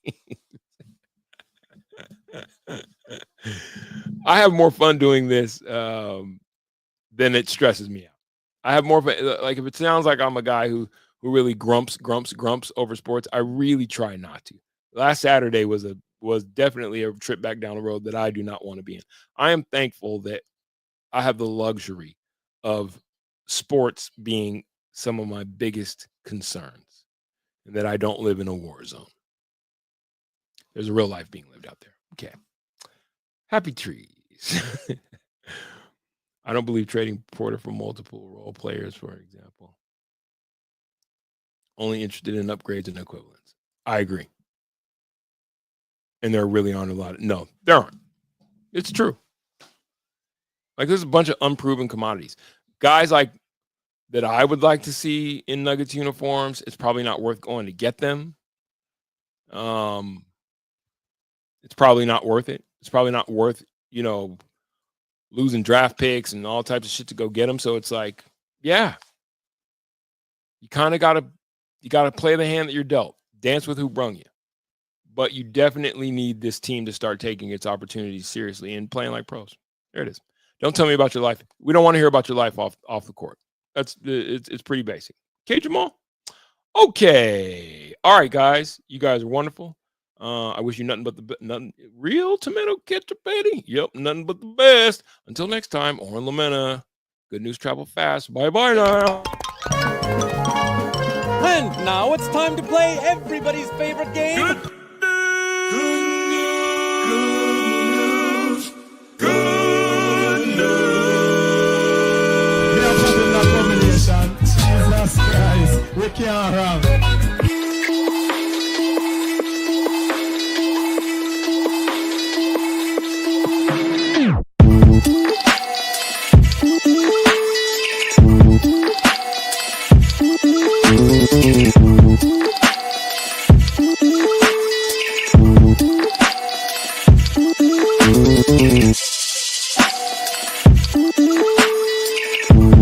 I have more fun doing this than it stresses me out. I have more fun. Like, if it sounds like I'm a guy who really grumps over sports, I really try not to. Last Saturday was definitely a trip back down the road that I do not want to be in. I am thankful that I have the luxury of sports being some of my biggest concerns and that I don't live in a war zone. There's a real life being lived out there. Okay. Happy trees. I don't believe trading Porter for multiple role players, for example. Only interested in upgrades and equivalents. I agree. And there really aren't a lot of, no, there aren't. It's true. Like, there's a bunch of unproven commodities. Guys like that I would like to see in Nuggets uniforms, it's probably not worth going to get them. It's probably not worth it. It's probably not worth, losing draft picks and all types of shit to go get them. So it's like, yeah, you kind of got to play the hand that you're dealt. Dance with who brung you. But you definitely need this team to start taking its opportunities seriously and playing like pros. There it is. Don't tell me about your life. We don't want to hear about your life off the court. It's pretty basic. Okay, Jamal? Okay. All right, guys. You guys are wonderful. I wish you nothing real tomato ketchup, Betty. Yep, nothing but the best. Until next time, Oren Lamena. Good news travel fast. Bye-bye now. And now it's time to play everybody's favorite game. Combination. Jesus Christ. can't wrong.